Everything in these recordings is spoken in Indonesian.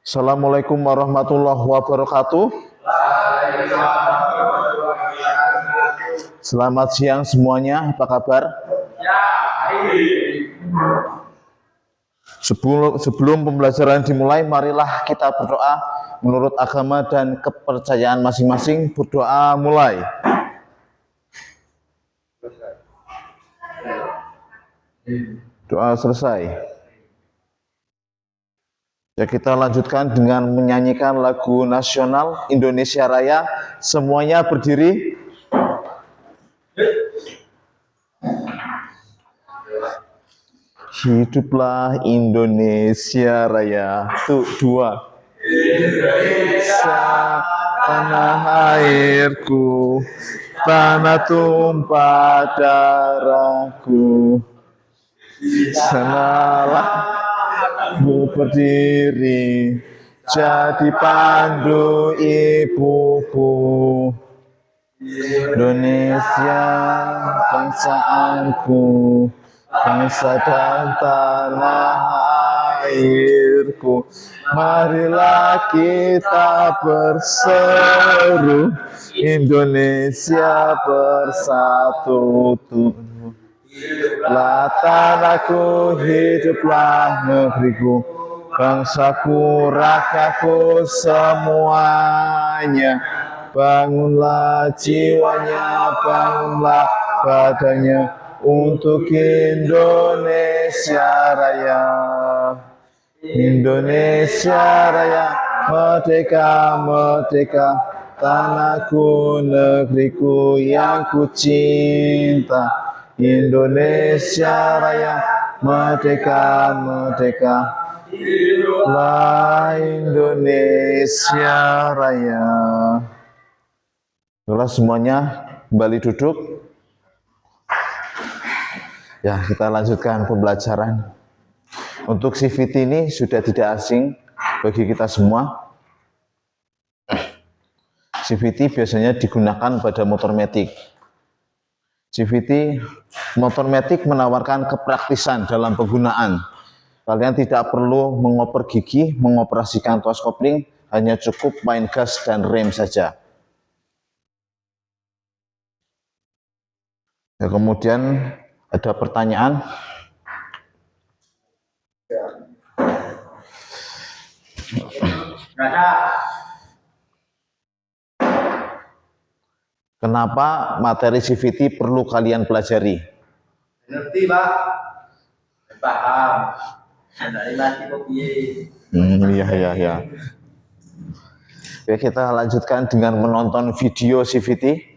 Assalamualaikum warahmatullahi wabarakatuh. Selamat siang semuanya, apa kabar? Sebelum pembelajaran dimulai, marilah kita berdoa menurut agama dan kepercayaan masing-masing. Berdoa mulai. Doa selesai. Ya, kita lanjutkan dengan menyanyikan lagu nasional Indonesia Raya. Semuanya berdiri. Hiduplah Indonesia Raya. Tuh, dua. Indonesia, tanah airku, tanah tumpah darahku. Sanalah aku berdiri, jadi pandu ibuku. Indonesia, bangsaanku, bangsa dan tanah airku. Marilah kita berseru, Indonesia bersatu. Hiduplah tanahku, hiduplah negeriku, bangsaku, rakyatku semuanya. Bangunlah jiwanya, bangunlah badannya untuk Indonesia Raya. Indonesia Raya, merdeka, merdeka, tanahku, negeriku yang ku cinta. Indonesia Raya, merdeka, merdeka, hiduplah Indonesia Raya. Setelah semuanya kembali duduk, ya kita lanjutkan pembelajaran. Untuk CVT ini sudah tidak asing bagi kita semua. CVT biasanya digunakan pada motor matic. CVT motor matic menawarkan kepraktisan dalam penggunaan. Kalian tidak perlu mengoper gigi, mengoperasikan tuas kopling, hanya cukup main gas dan rem saja. Ya, kemudian ada pertanyaan. Kenapa materi CVT perlu kalian pelajari? Ngerti, Pak. Paham. Iya. Oke, kita lanjutkan dengan menonton video CVT.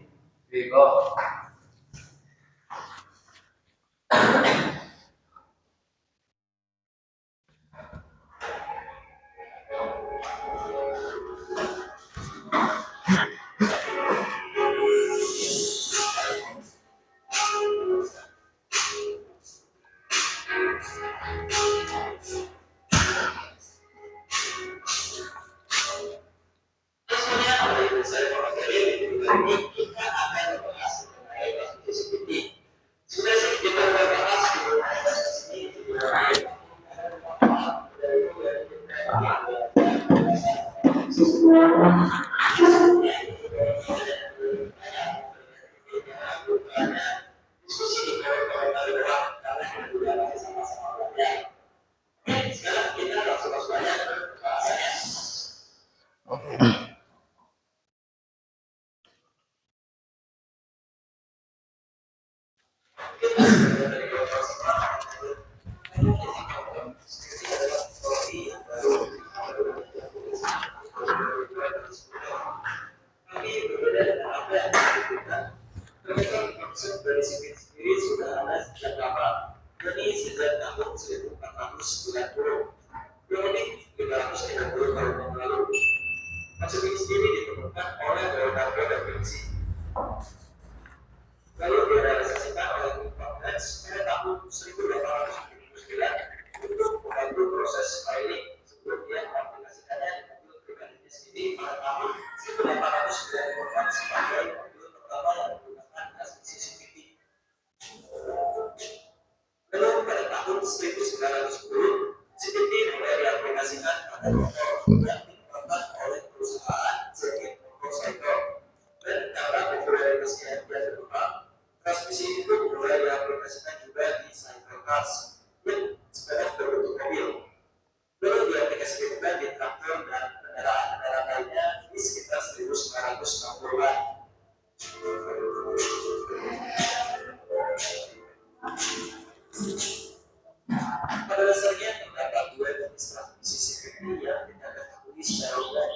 dasarnya terdapat dua jenis transmisi CVT yang kita ketahui secara umum,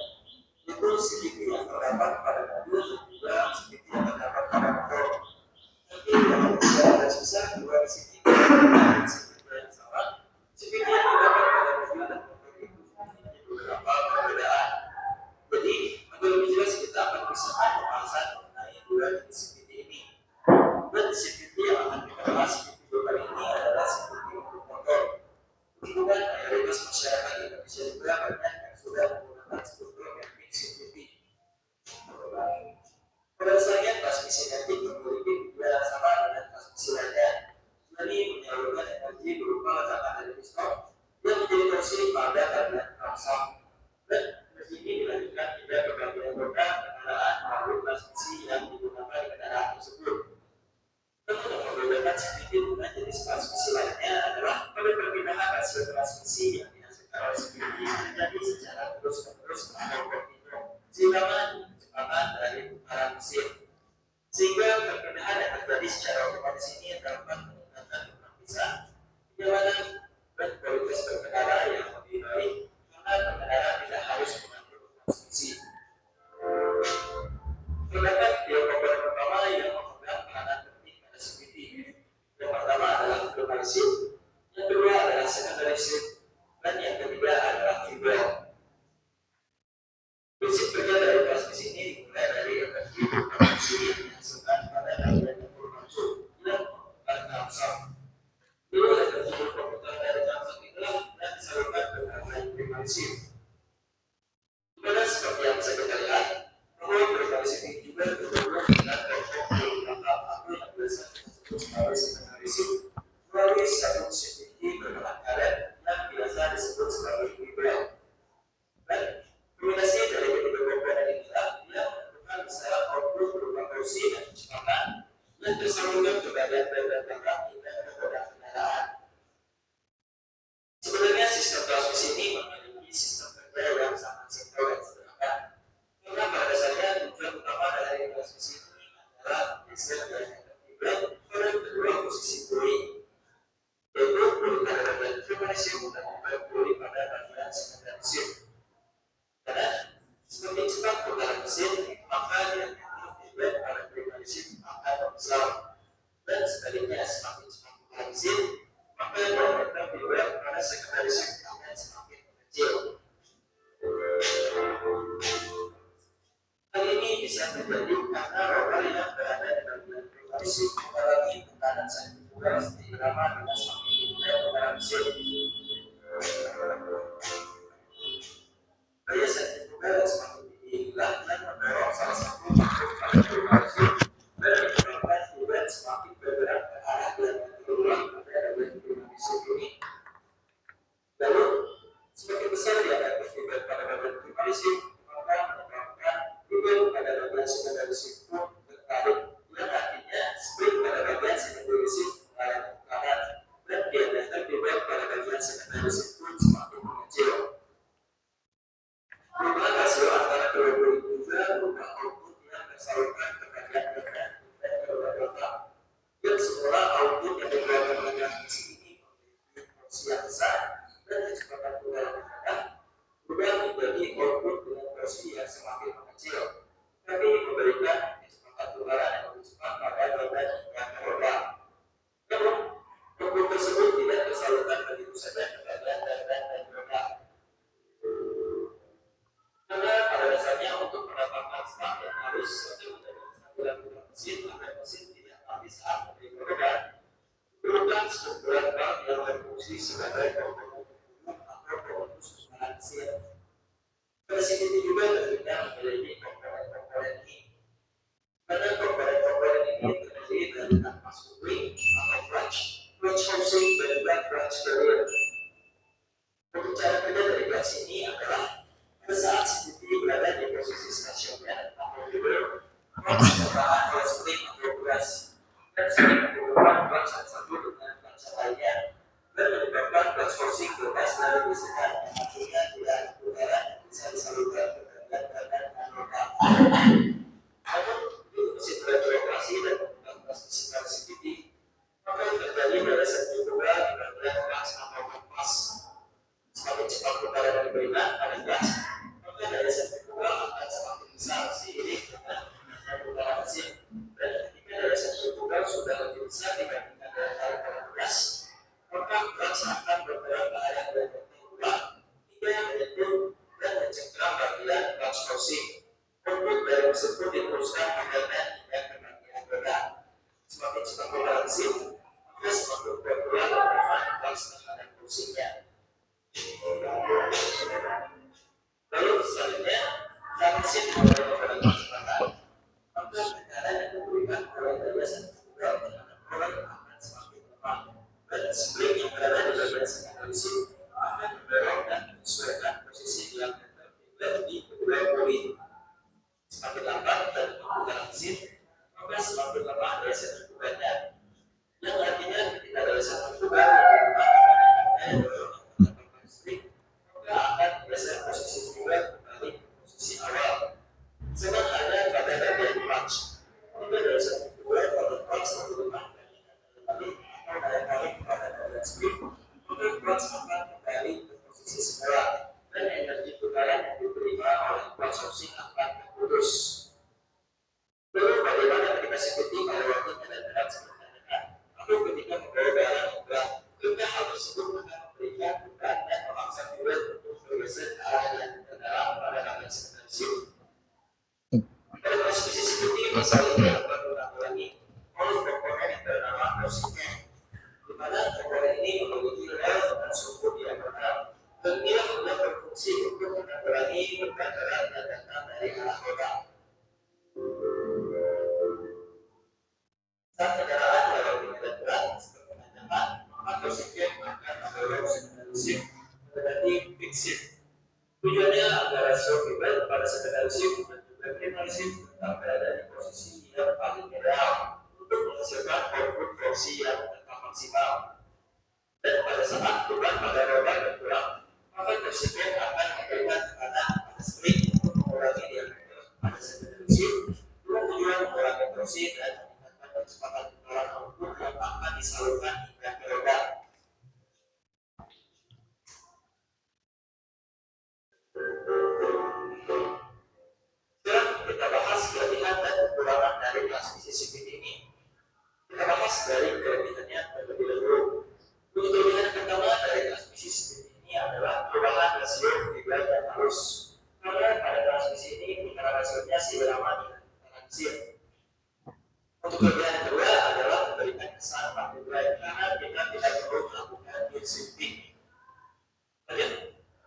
yaitu CVT yang terdapat pada modul dan juga CVT yang terdapat pada motor. Tapi secara garis besar dua CVT yang sama, CVT yang terdapat pada modul dan motor itu memiliki beberapa perbedaan. Jadi, agar lebih jelas kita akan pisahkan pembahasan mengenai dua jenis CVT ini. Dan CVT yang akan kita bahas di video kali ini adalah CVT untuk motor. Kemudian mayoritas masyarakat Indonesia juga banyak yang sudah menggunakan struktur mapping CVT. Pada dasarnya transmisi mapping memiliki tujuan yang sama dengan transmisi lainnya, yakni menyalurkan energi berupa ledakan dari piston yang menjadi torsi pada kalian kamsam. Dan energi ini dilanjutkan hingga ke bagian roda kendaraan melalui transmisi yang digunakan di kendaraan tersebut. Dan untuk membedakan CVT dengan jenis transmisi lainnya adalah pada perpindahan hasil transmisi yang dihasilkan oleh CVT terjadi secara terus-menerus atau kontinu, sehingga kecepatan dari putaran mesin. Sehingga perpindahan yang terjadi secara otomatis ini dapat meningkatkan kepraktisan, kenyamanan, dan kualitas berkendara yang lebih baik karena pengendara tidak harus mengatur transmisi. Terdapat dua komponen utama yang memegang peranan penting pada CVT. Yang pertama adalah primary shift, yang kedua adalah secondary shift, dan yang ketiga adalah feedback. Prinsip kerja dari transmisi ini dimulai dari energi produksi yang dihasilkan pada bagian tempur langsung yang menggunakan kamsam. Lalu energi berputar dari kamsam inilah yang disalurkan ke bagian primary shift. Dimana seperti yang bisa kita lihat, bahwa primary shift ini juga terhubung dengan kelompok belakang atau yang biasa kita sebut sebagai secondary shift melalui satu CVT berbahan karet yang biasa disebut sebagai feedback. Dan kombinasi dari ketiga komponen inilah yang menentukan misalnya output berupa torsi dan kecepatan yang tersalurkan ke bagian belakang hingga ke roda kendaraan. Sebenarnya sistem transmisi ini memiliki sistem kerja yang sangat simpel dan sederhana. Karena pada dasarnya tujuan utama dari transmisi ini adalah menggeser dari feedback pada kedua posisi puli, yaitu puli pada bagian primary shift dan puli pada bagian secondary shift. Karena semakin cepat putaran mesin, maka diameter feedback pada primary shift akan besar, dan sebaliknya semakin cepat putaran mesin, maka diameter feedback pada secondary shift akan semakin kecil. Hal ini bisa terjadi karena roda yang berada di bagian primary shift mengalami tekanan sentrifugal irama dengan semakin tingginya putaran mesin. Gaya sentrifugal yang semakin tinggi inilah yang mendorong salah satu faktor pada primary shift dan menyebabkan feedback semakin bergerak ke arah diameter ulang pada bagian primary shift ini. Lalu, semakin besar diameter feedback pada bagian primary shift, maka menyebabkan feedback pada bagian secondary shift pun tertarik, yang artinya spring pada bagian secondary shift mengalami tekanan dan diameter feedback pada bagian secondary shift pun semakin mengecil. Perubahan hasil antara kedua ini juga berupa output yang tersalurkan ke bagian belakang dan ke roda belakang. Yang semula output yang dikeluarkan oleh transmisi ini memiliki porsi yang besar dan kecepatan putaran yang rendah, berubah menjadi output dengan porsi yang semakin mengecil, tapi memberikan kecepatan putaran yang lebih cepat pada bagian hingga ke roda. Namun, output tersebut tidak tersalurkan begitu saja ke bagian belakang dan roda. Karena pada dasarnya untuk mendapatkan start yang harus serta menjadi kestabilan putaran mesin agar mesin tidak mati saat memberi godaan, diperlukan sekumpulan bak yang berfungsi sebagai komponen pendukung atau pemutus putaran mesin. Pada CVT juga tentunya memiliki komponen-komponen ini. Karena komponen-komponen ini terdiri dari kanvas coupling atau clutch housing, dan juga clutch barrier. Untuk cara kerja dari clutch ini adalah pada saat CVT berada di posisi stasioner atau idle, clutch bertahan oleh spring atau gas, dan sering menghubungkan clutch yang satu dengan clutch lainnya, dan menyebabkan clutch forcing bebas dari gesekan yang akhirnya tidak ada putaran yang bisa disalurkan ke bagian belakang dan roda. Namun, begitu mesin mulai beroperasi dan menggunakan transmisi CVT, maka terjadi pada sentrifugal di bagian clutch atau kompas berlebihan pada gas, maka daya sentrifugal akan semakin besar seiring dengan putaran mesin. Dan ketika daya sentrifugal sudah lebih besar dibandingkan daya tarik pada gas, maka gas akan bergerak ke arah yang perpendikular hingga menyentuh dan mencengkram bagian box housing. Untuk dari tersebut diteruskan pengairan hingga ke bagian roda. Semakin cepat berhasil, maka semakin berkurang performa box terhadap housingnya. Lalu selanjutnya, saat mesin mulai mengurangi kecepatan, maka tekanan yang diberikan oleh daya sentrifugal terhadap roda akan semakin lemah. Dan spring yang berada di bagian sekundar mesin akan mendorong dan menyesuaikan posisi yang tertinggal di kedua poin. Semakin lambat dan penggunaan mesin, maka semakin lemah daya sentrifugalnya. Yang artinya ketika daya sentrifugal lebih lemah dibandingkan daya dorong yang terdapat spring, maka akan bergeser posisi spring kembali ke posisi awal. Sedangkan pada bagian clutch, ketika daya sentrifugal pada clutch lebih lemah dibandingkan daya tarik atau daya tarik pada bagian spring, maka clutch akan kembali ke posisi semula dan energi putaran yang diterima oleh clutch housing akan terputus. Lalu bagaimana ketika CVT pada waktu tidak berat sebenarnya? Atau ketika membawa barang yang berat, maka hal tersebut akan memberikan beban dan memaksa pilot untuk bergeser ke arah yang terdalam pada bagian sekundar mesin. Pada transmisi CVT, masalah ini dapat diulang-ulangi oleh komponen yang bernama housingnya, di mana komponen ini memiliki rel dan sumbu diagonal dan ia juga berfungsi untuk mengurangi beban berat yang datang dari arah roda. Saat kendaraan melewati medan berat seperti tanjakan, maka oksigen akan mendorong sekundar mesin mendekati big shift. Tujuannya agar rasio fiber pada sekundar shift dan juga primary shift tetap berada di posisi yang paling ideal untuk menghasilkan output torsi yang tetap maksimal. Dan pada saat beban pada roda berkurang, maka oksigen akan memberikan tekanan pada spring untuk mengurangi diameter pada sekundar shift dengan tujuan mengurangi torsi dan meningkatkan kecepatan putaran output yang akan disalurkan hingga ke roda. Sekarang kita bahas kelebihan dan kekurangan dari transmisi CVT ini. Kita bahas dari kelebihannya terlebih dahulu. Untuk kelebihan pertama dari transmisi CVT ini adalah perubahan rasio fiber dan arus. Karena pada transmisi ini putaran rasionya seirama dengan putaran mesin. Untuk kelebihan yang kedua adalah memberikan kesan waktu drive karena kita tidak perlu melakukan gear shifting. Lanjut,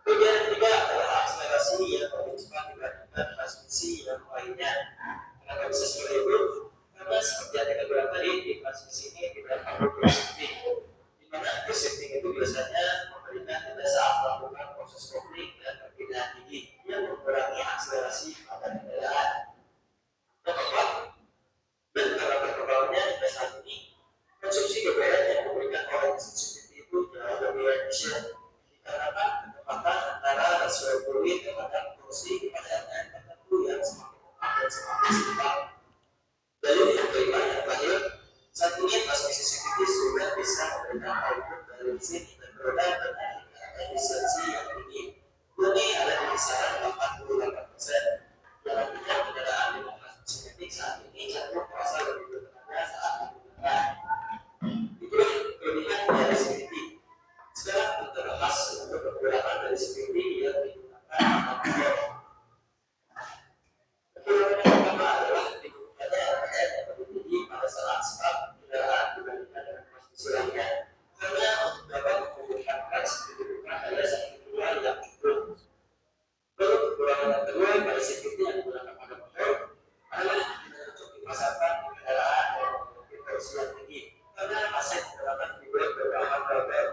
kelebihan yang ketiga adalah akselerasi yang lebih cepat dibandingkan transmisi yang lainnya. Kenapa bisa seperti itu? Karena seperti yang kita bilang tadi, di transmisi ini tidak perlu gear shifting. Di mana gear shifting itu biasanya memberikan pada saat melakukan proses kopling dan perpindahan gigi yang mengurangi akselerasi pada kendaraan. Yang keempat, dan karena perkembangannya hingga saat ini, konsumsi BBM yang diberikan oleh CVT itu jauh lebih efisien dikarenakan ketepatan antara rasio fluid terhadap torsi pada RPM tertentu yang semakin tepat dan semakin seimbang. Lalu yang kelima yang terakhir, saat ini transmisi CVT sudah bisa memberikan output dari mesin dan roda dengan efisiensi yang tinggi. Ini ada di kisaran 88%. Yang artinya kendaraan dengan transmisi metik saat ini cenderung merasa lebih bertenaga saat digunakan. Itulah kelebihan dari CVT. Sekarang kita bahas untuk kekurangan dari CVT yang digunakan motor. Kekurangan yang pertama adalah digunakannya RPM yang lebih tinggi pada saat start kendaraan dibandingkan dengan transmisi lainnya. Karena untuk dapat menghubungkan clutch dibutuhkan daya sentrifugal yang cukup. Lalu kekurangan yang kedua pada CVT yang digunakan pada motor adalah tidak cocok dipasarkan di kendaraan yang memiliki torsi yang tinggi karena masih menggunakan fiber berbahan rubber.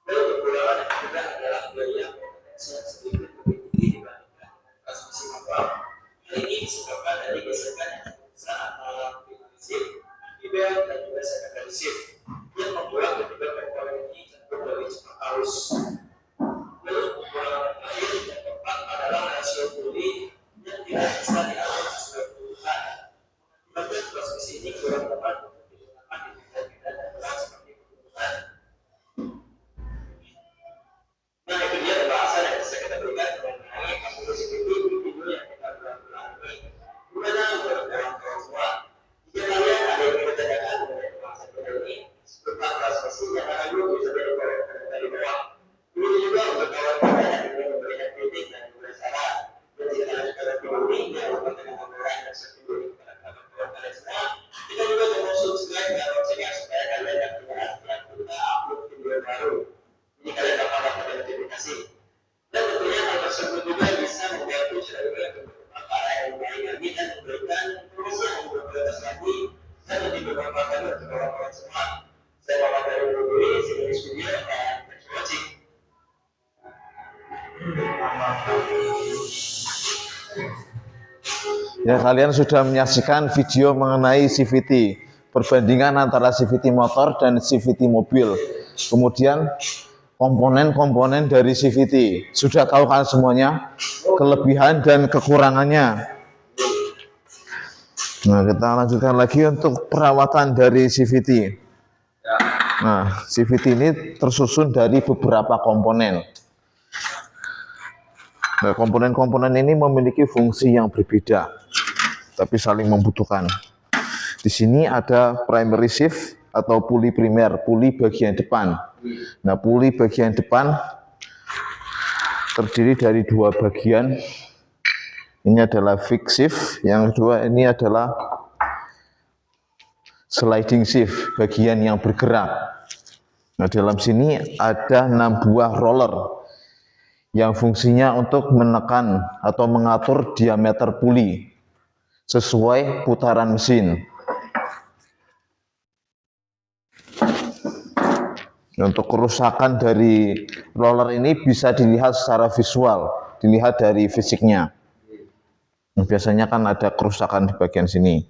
Lalu kekurangan yang ketiga adalah biaya potensi yang sedikit lebih tinggi dibandingkan transmisi manual. Hal ini disebabkan dari gesekan yang cukup besar antara primary shift, fiber dan juga secondary shift yang membuat ketiga komponen ini cenderung lebih cepat arus. Lalu kekurangan yang terakhir yang keempat adalah rasio pulih yang tidak bisa diatur sesuai kebutuhan. Mengakibatkan transmisi ini kurang tepat untuk digunakan di medan-medan yang berat seperti pegunungan. Nah, itu dia pembahasan yang bisa kita Ya, kalian sudah menyaksikan video mengenai CVT, perbandingan antara CVT motor dan CVT mobil. Kemudian komponen-komponen dari CVT. Sudah tahu kan semuanya? Kelebihan dan kekurangannya. Nah, kita lanjutkan lagi untuk perawatan dari CVT. Nah, CVT ini tersusun dari beberapa komponen. Nah, komponen-komponen ini memiliki fungsi yang berbeda, tapi saling membutuhkan. Di sini ada primary sheath atau puli primer, puli bagian depan. Nah, puli bagian depan terdiri dari dua bagian. Ini adalah fixed sheath, yang kedua ini adalah sliding sheath, bagian yang bergerak. Nah, dalam sini ada 6 buah roller yang fungsinya untuk menekan atau mengatur diameter puli sesuai putaran mesin. Untuk kerusakan dari roller ini bisa dilihat secara visual, dilihat dari fisiknya. Biasanya kan ada kerusakan di bagian sini.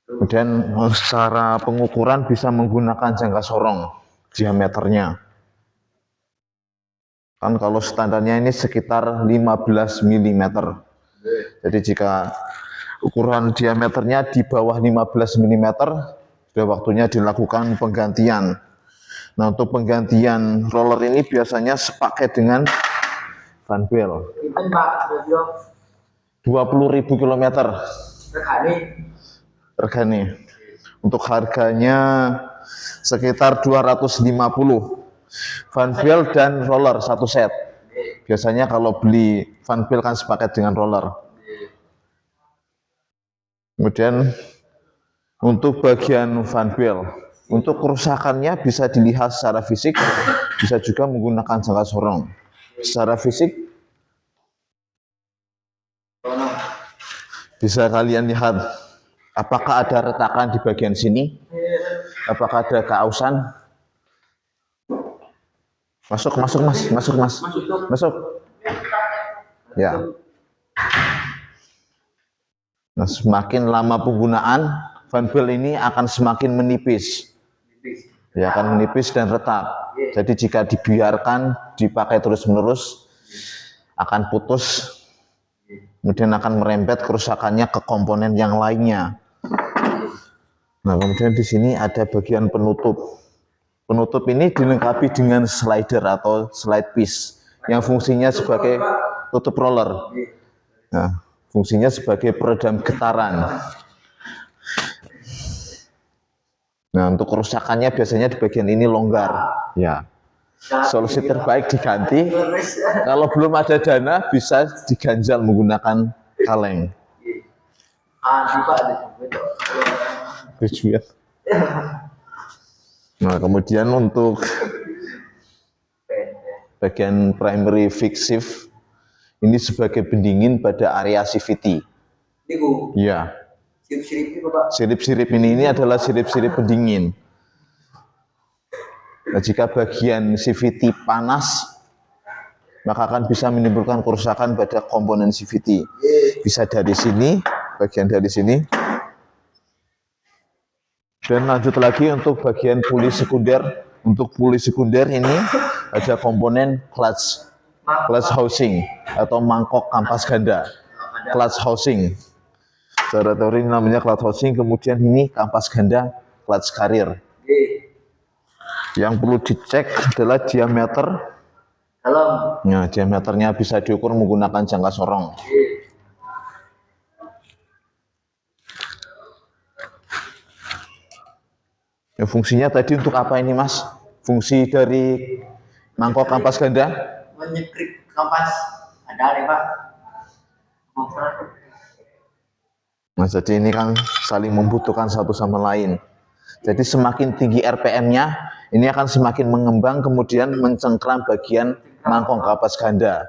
Kemudian secara pengukuran bisa menggunakan jangka sorong diameternya. Kan kalau standarnya ini sekitar 15 mm. Jadi jika ukuran diameternya di bawah 15 mm, sudah waktunya dilakukan penggantian. Nah, untuk penggantian roller ini biasanya sepaket dengan van bel. 20.000 km regane. Untuk harganya sekitar 250. Van bel dan roller satu set. Biasanya kalau beli van bel kan sepaket dengan roller. Kemudian untuk bagian van bel, untuk kerusakannya bisa dilihat secara fisik, bisa juga menggunakan jangka sorong. Secara fisik bisa kalian lihat apakah ada retakan di bagian sini, apakah ada keausan. Masuk mas. Ya. Nah, semakin lama penggunaan, van bel ini akan semakin menipis. Ya, akan menipis dan retak. Jadi jika dibiarkan dipakai terus-menerus akan putus, kemudian akan merembet kerusakannya ke komponen yang lainnya. Nah, kemudian di sini ada bagian penutup. Penutup ini dilengkapi dengan slider atau slide piece yang fungsinya sebagai tutup roller. Nah, fungsinya sebagai peredam getaran. Nah, untuk kerusakannya biasanya di bagian ini longgar. Ya, solusi terbaik diganti. Kalau belum ada dana, bisa diganjal menggunakan kaleng. Nah, kemudian untuk bagian primary fixed sheath ini sebagai pendingin pada area CVT. Ya. Sirip-sirip ini adalah sirip-sirip pendingin. Nah, jika bagian CVT panas, maka akan bisa menimbulkan kerusakan pada komponen CVT. Bisa dari sini, bagian dari sini. Dan lanjut lagi untuk bagian puli sekunder. Untuk puli sekunder ini ada komponen clutch housing atau mangkok kampas ganda. Clutch housing. Secara teori namanya clutch housing, kemudian ini kampas ganda clutch carrier. Yang perlu dicek adalah diameter. Nah, diameternya bisa diukur menggunakan jangka sorong. Ya, fungsinya tadi untuk apa ini, Mas? Fungsi dari mangkok kampas ganda? Menyekrik kampas. Ada Pak. Nah, jadi ini kan saling membutuhkan satu sama lain. Jadi semakin tinggi RPM-nya, ini akan semakin mengembang, kemudian mencengkram bagian mangkok kampas ganda.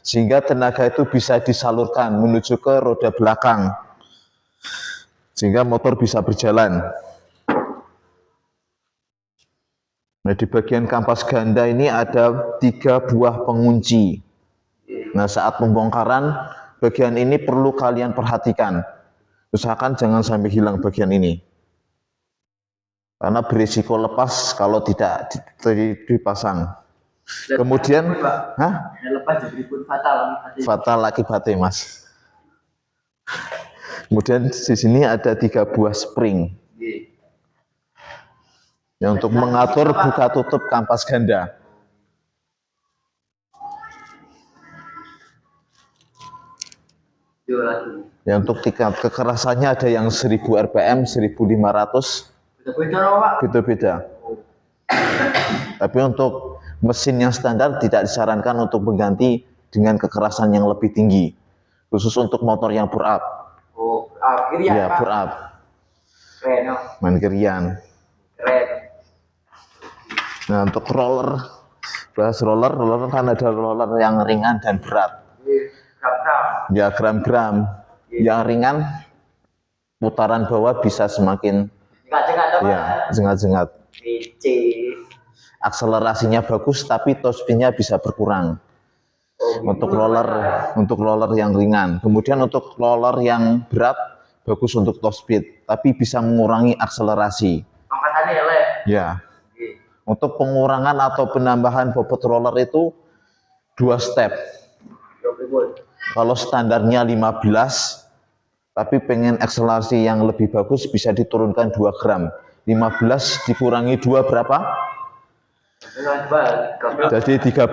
Sehingga tenaga itu bisa disalurkan menuju ke roda belakang. Sehingga motor bisa berjalan. Nah, di bagian kampas ganda ini ada 3 buah pengunci. Nah, saat pembongkaran bagian ini perlu kalian perhatikan. Usahakan jangan sampai hilang bagian ini. Karena berisiko lepas kalau tidak dipasang. Kemudian, lepas jadi pun fatal. Fatal akibatnya, Mas. Kemudian di sini ada 3 buah spring. Yang untuk mengatur buka tutup kampas ganda. Ya, untuk tingkat kekerasannya ada yang 1000 rpm, 1500. Beda-beda. Tapi untuk mesin yang standar tidak disarankan untuk mengganti dengan kekerasan yang lebih tinggi. Khusus untuk motor yang bore up. Ya, bore up. Keren, main kerian. Keren. Nah, untuk roller, bahas roller kan ada roller yang ringan dan berat. Gram-gram. Ya, gram-gram. Yang ringan, putaran bawah bisa semakin zengat-zengat. Akselerasinya bagus, tapi top speed-nya bisa berkurang. Untuk roller yang ringan. Kemudian untuk roller yang berat, bagus untuk top speed, tapi bisa mengurangi akselerasi. Ya. Untuk pengurangan atau penambahan bobot roller itu 2 step. Kalau standarnya 15, tapi pengen akselerasi yang lebih bagus bisa diturunkan 2 gram. 15 dikurangi 2 berapa? Jadi 13.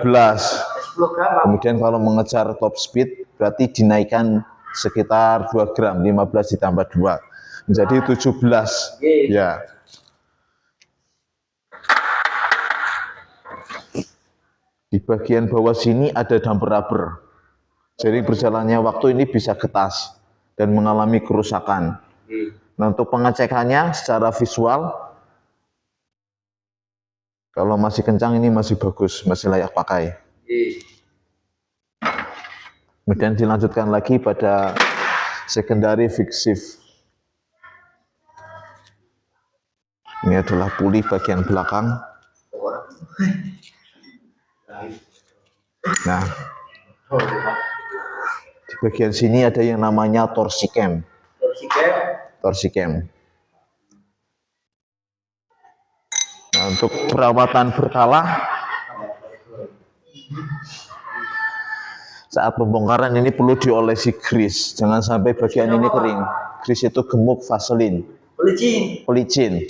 Kemudian kalau mengejar top speed berarti dinaikkan sekitar 2 gram. 15 ditambah 2 menjadi 17. Ya. Di bagian bawah sini ada damper rubber. Jadi berjalannya waktu ini bisa getas dan mengalami kerusakan. Nah, untuk pengecekannya secara visual, kalau masih kencang ini masih bagus, masih layak pakai. Kemudian dilanjutkan lagi pada secondary fixed. Ini adalah puli bagian belakang. Nah, di bagian sini ada yang namanya torsi cam. Nah, untuk perawatan berkala, saat pembongkaran ini perlu diolesi grease. Jangan sampai bagian ini kering. Grease itu gemuk, vaselin. Pelicin.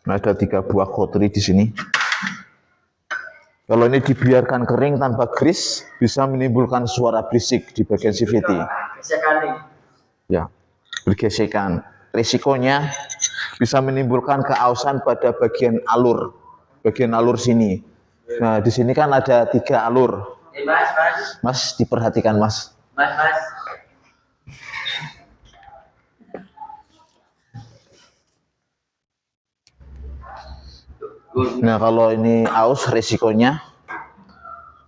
Nah, ada 3 buah kotri di sini. Kalau ini dibiarkan kering tanpa grease, bisa menimbulkan suara berisik di bagian CVT. Ya, bergesekan. Risikonya bisa menimbulkan keausan pada bagian alur sini. Nah, di sini kan ada 3 alur. Mas, diperhatikan, Mas. Nah, kalau ini aus, risikonya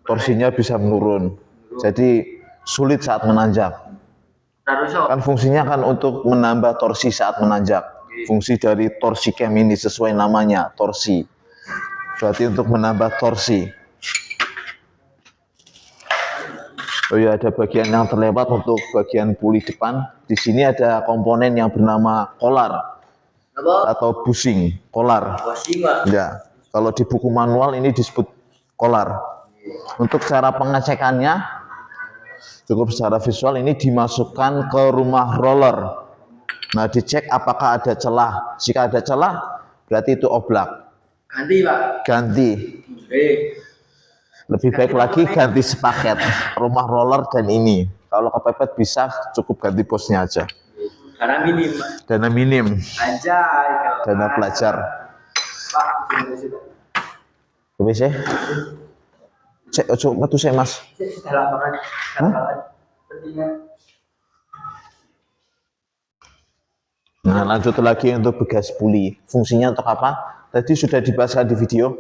torsinya bisa menurun. Jadi sulit saat menanjak. Kan fungsinya kan untuk menambah torsi saat menanjak. Fungsi dari torsi cam ini sesuai namanya, torsi. Berarti untuk menambah torsi. Oh ya, ada bagian yang terlewat untuk bagian puli depan. Di sini ada komponen yang bernama collar atau bushing, collar. Ya, kalau di buku manual ini disebut collar. Untuk cara pengecekannya cukup secara visual, ini dimasukkan ke rumah roller. Nah, dicek apakah ada celah. Jika ada celah, berarti itu oblak. Ganti, Pak. Ganti. Lebih baik lagi ganti sepaket rumah roller dan ini. Kalau kepepet bisa cukup ganti bosnya aja. Dana minim. Dana minim. Anjay. Dana pelajar. Pak, bisa? Cek, ojo metu saya, Mas. Sudah laporan. Nah, lanjut lagi untuk begas puli. Fungsinya untuk apa? Tadi sudah dibahas di video.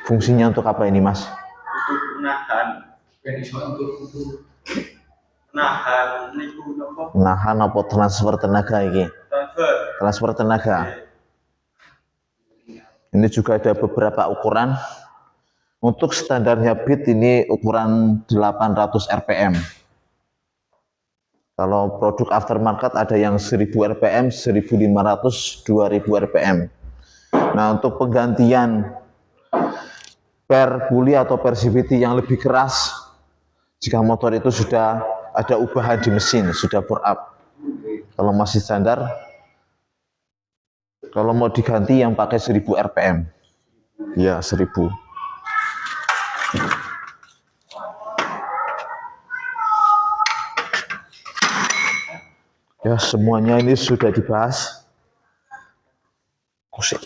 Fungsinya untuk apa ini, Mas? Untuk menahan. nahan niku napa? Nahan apa transfer tenaga iki? Transfer tenaga. Ini juga ada beberapa ukuran. Untuk standarnya bit ini ukuran 800 rpm. Kalau produk aftermarket ada yang 1000 rpm, 1500, 2000 rpm. Nah, untuk penggantian per puli atau per CVT yang lebih keras, jika motor itu sudah ada ubahan di mesin, sudah bore up. Kalau masih standar, kalau mau diganti yang pakai 1000 rpm. Ya, 1000. Ya, semuanya ini sudah dibahas. Kusik.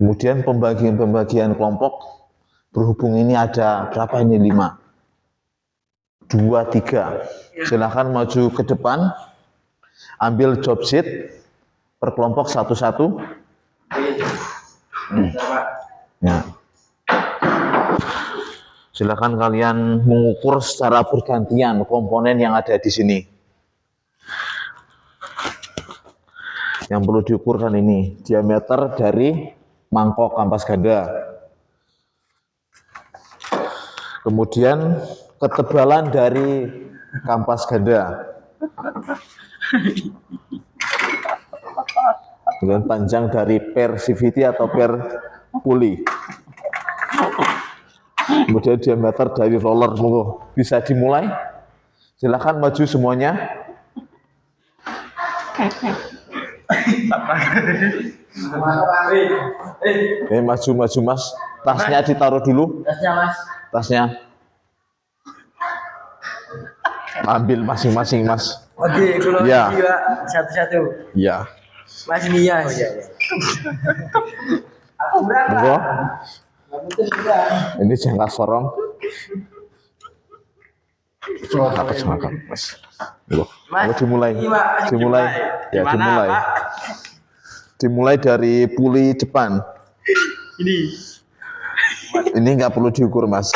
Kemudian pembagian kelompok, berhubung ini ada berapa ini? 5, 2, 3. Silahkan maju ke depan, ambil job sheet per kelompok satu-satu. Ya. Silakan kalian mengukur secara bergantian komponen yang ada di sini. Yang perlu diukurkan ini diameter dari mangkok kampas ganda. Kemudian ketebalan dari kampas ganda. Kemudian panjang dari per CVT atau per puli. Kemudian diameter dari roller. Bisa dimulai. Silakan maju semuanya. Maju mas. Tasnya ditaruh dulu. Tasnya mas. Tasnya. Ambil masing-masing mas. Oke, kalau ya. Satu-satu. Ya. Mas Nias. Aku berapa? Monggo. Ini jangka sorong. Semangat, mas. Mau dimulai. Ya, dimulai. Dimulai dari puli depan. Ini nggak perlu diukur, mas.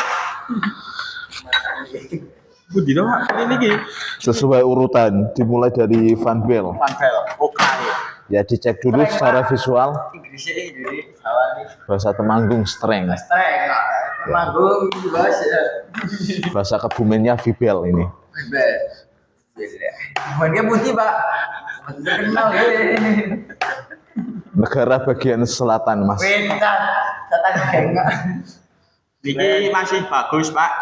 Sesuai urutan. Dimulai dari fan bell. Oke. Ya, dicek dulu secara visual. Bahasa Temanggung strength. Temanggung bos. Bahasa Kebumennya vibel ini. Dia putih pak. Terkenal ya. Negara bagian selatan, mas. Ini masih bagus pak.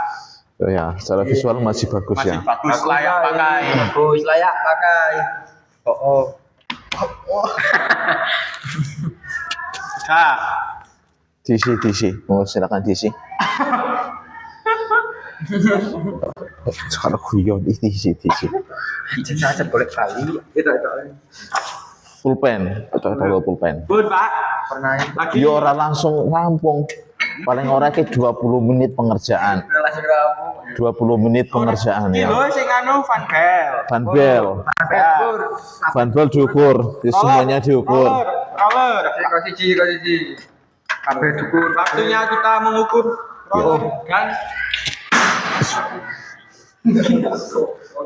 Ya, secara visual masih bagus ya. Bagus layak pakai. Bagus layak pakai. Oh. DC. Oh, silakan DC. Sekarang guyon DC. Saya boleh kali. Itu. Pulpen, atau pulpen. Bun pak. Pernah. Lagi. Yo ora langsung rampung. Paling ora ke 20 menit pengerjaan. Langsung rampung. 20 menit pengerjaan ya. Kilo sing anu Van Bell. Van Bell diukur, semuanya diukur. Roller. Kau cici. Kabeh diukur. Waktunya kita mengukur roller dan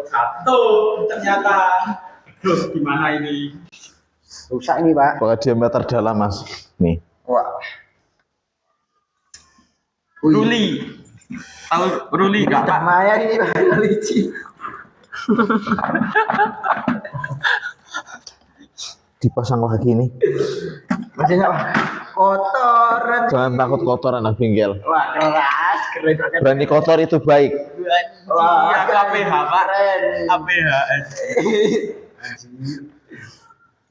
satu ternyata. Aduh, gimana ini? Rusak ini pak. Pakai diameter dalam mas. Nih. Wah. Ruli. Tahu ruli enggak pak? Maya ini pak. Licin. Dipasang lagi nih. Masih nggak pak? Kotor. Jangan takut kotor anak bengkel. Wah keras. Keren. Berani kotor itu baik. Wah, KPH pak. KPHS.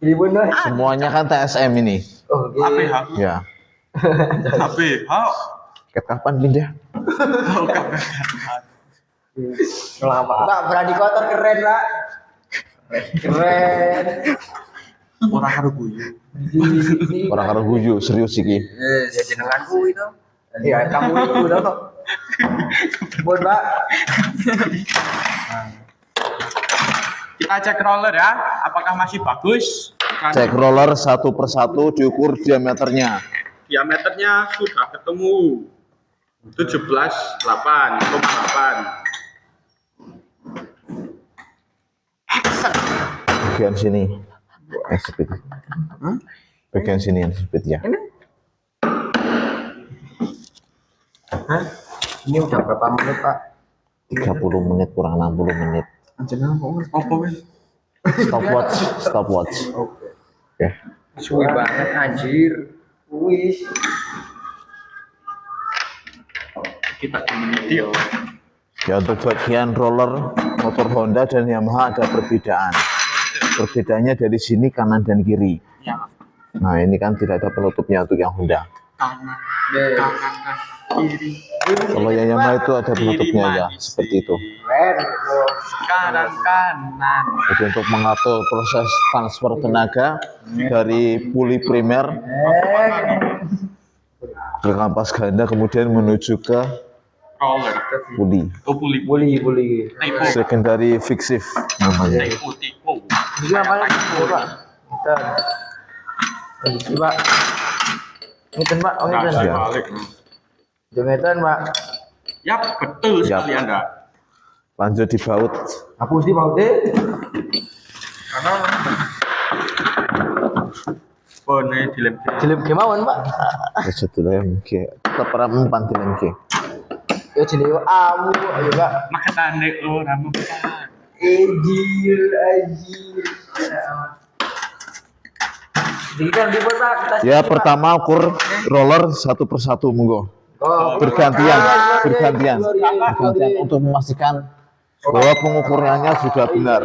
Ini bener. Semuanya kan TSM ini. Oh, KPH. Ya. KPH. Kapan pindah? Oh, KPH. Pak, berani kotor keren pak. Keren. Orang karo guyu. Orang karo guyu serius iki. Ya jenenganku itu. Ya kamu itu dong. Buat pak. Kita cek roller ya, apakah masih bagus? Cek roller satu persatu diukur diameternya. Diameternya sudah ketemu. 17,8. Bagian sini speed. Bagian sini yang speed ya. Ini? Hah? Ini udah berapa menit, Pak? 30 menit kurang 60 menit. Anjir, apa wis? Stopwatch. Oke. Oke. Suwi banget anjir. Wis. Kita meniti ya. Ya untuk bagian roller motor Honda dan Yamaha ada perbedaan. Perbedaannya dari sini kanan dan kiri. Ya, Nah ini kan tidak ada penutupnya untuk yang Honda. kanan, Deh. kanan, kiri. Kalau yang Yamaha itu ada penutupnya ya, seperti itu. Keren. Kanan, kanan. Jadi untuk mengatur proses transfer tenaga dari puli primer ke kampas ganda kemudian menuju ke Roller. puli Boleh. Typo. secondary fixif namanya. Typo. Ini apa lagi, Pak? Kita. Ini, Pak. Ngeten, Pak. Oh, ngeten. Ya. Balik. Ngeten, Pak. Ya, betul Yap. sekali Anda. Lanjut di baut. Aku sih mau deh. Oh, ini dilem. Jelem kemauan, Pak. Lanjut di lem G. Tetap empan di lem G. Ya jenenge awu, ayo, Pak. Maka tanda orang membuka. Anjir. Jadi kan dibuat, Pak. Kita Ya sini, Pak. pertama ukur roller satu persatu monggo. Oh, Bergantian Bergantian. untuk memastikan bahwa pengukurannya sudah benar.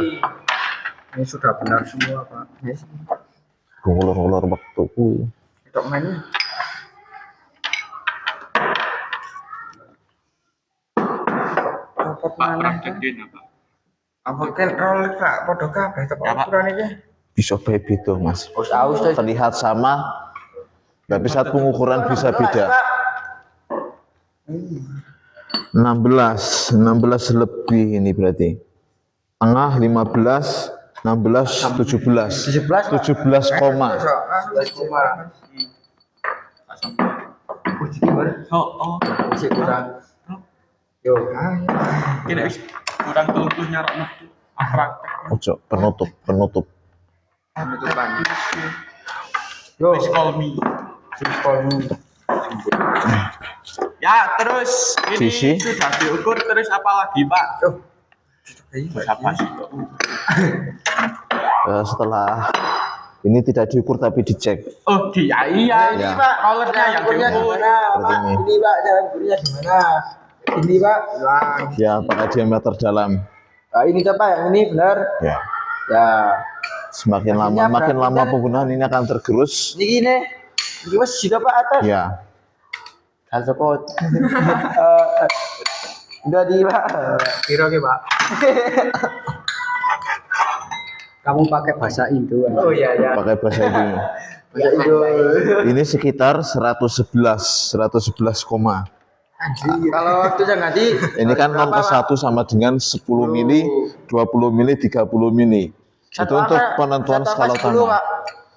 Ini sudah benar semua, Pak. Yes. Roller waktu Tok main. Copot Pak, mana? praktekin apa? Apa kan roll Pak padha kabeh tok Ya, Pak. ukuran iki. bisa beda mas. Aus to. Terlihat sama, tapi saat pengukuran bisa beda. 16 lebih ini berarti. Tengah 15, 16, 17. 17 koma. 17 koma. Oh. Masih kurang. Yo, Kira kurang telurnya rak metu. Praktek. Ojo, penutup. penutupan. Yo, Please call me. Ya, terus ini Sisi. sudah diukur, terus apa lagi, Pak? Terus apa sih? Setelah ini tidak diukur tapi dicek. Oh, iya, Ya. Pak. Rollernya yang diukur. Seperti ini. Ini Pak, jalan kurinya gimana? Ini Pak, nah, Ya, pakai diameter dalam. nah, ini coba yang ini benar. Ya, Ya, semakin lama, Artinya makin berarti lama kan- penggunaan ini akan tergerus. ini gini. Ini mas sudah Pak atas. Ya, Hal support. Udah di Pak. Kira ke Pak. Kamu pakai bahasa Indo. Oh iya ya. pakai bahasa ini. Bahasa Indo. Ini sekitar 111 koma. Kalau waktu saya ganti Ini kan 0 ke 1 sama dengan 10 mili, 20 mili, 30 mili. Itu untuk penentuan skala utama.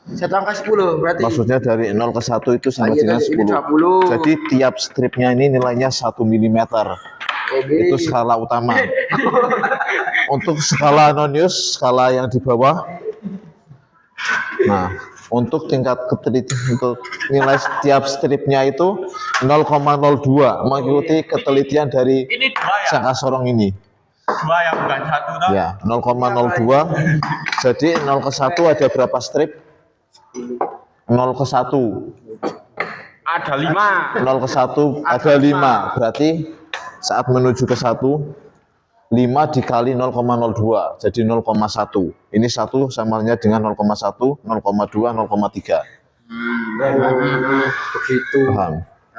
Satu angka 10 berarti. Maksudnya dari 0 ke 1 itu sama Iya, dengan ini 10. 20. Jadi tiap stripnya ini nilainya 1 mm. Oke. Itu skala utama. Untuk skala nonius, skala yang di bawah. Nah, untuk tingkat ketelitian untuk nilai setiap stripnya itu 0,02 mengikuti ketelitian dari Ini dua ya? Saka Sorong ini. Dua yang bukan satu, toh? Ya, 0,02. Jadi 0 ke 1 ada berapa strip? 0 ke 1. Ada 5. 0 ke 1 ada 5. Berarti saat menuju ke 1, 5 dikali 0,02. Jadi 0,1. Ini 1 samanya dengan 0,1, 0,2, 0,3. Begitu. Paham?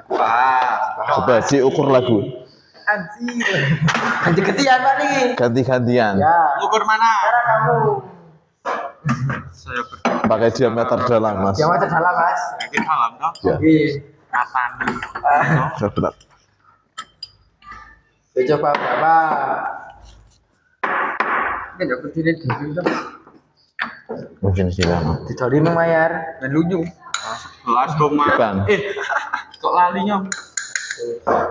Pak. Coba diukur lagu. Anjir. Ganti-gantian Pak nih. Ganti-gantian. Ya. Ukur mana? Sekarang kamu. Saya Pakai diameter dalam, Mas. Yang macam salah Mas. beryakin salam, toh? Ya, Iya. Kapan? berat. Coba berapa? Ini udah berdiri di sini. Mungkin sih lama. Dicari mayar dan lunyu. 11 koma. Bukan. Kok lalinya?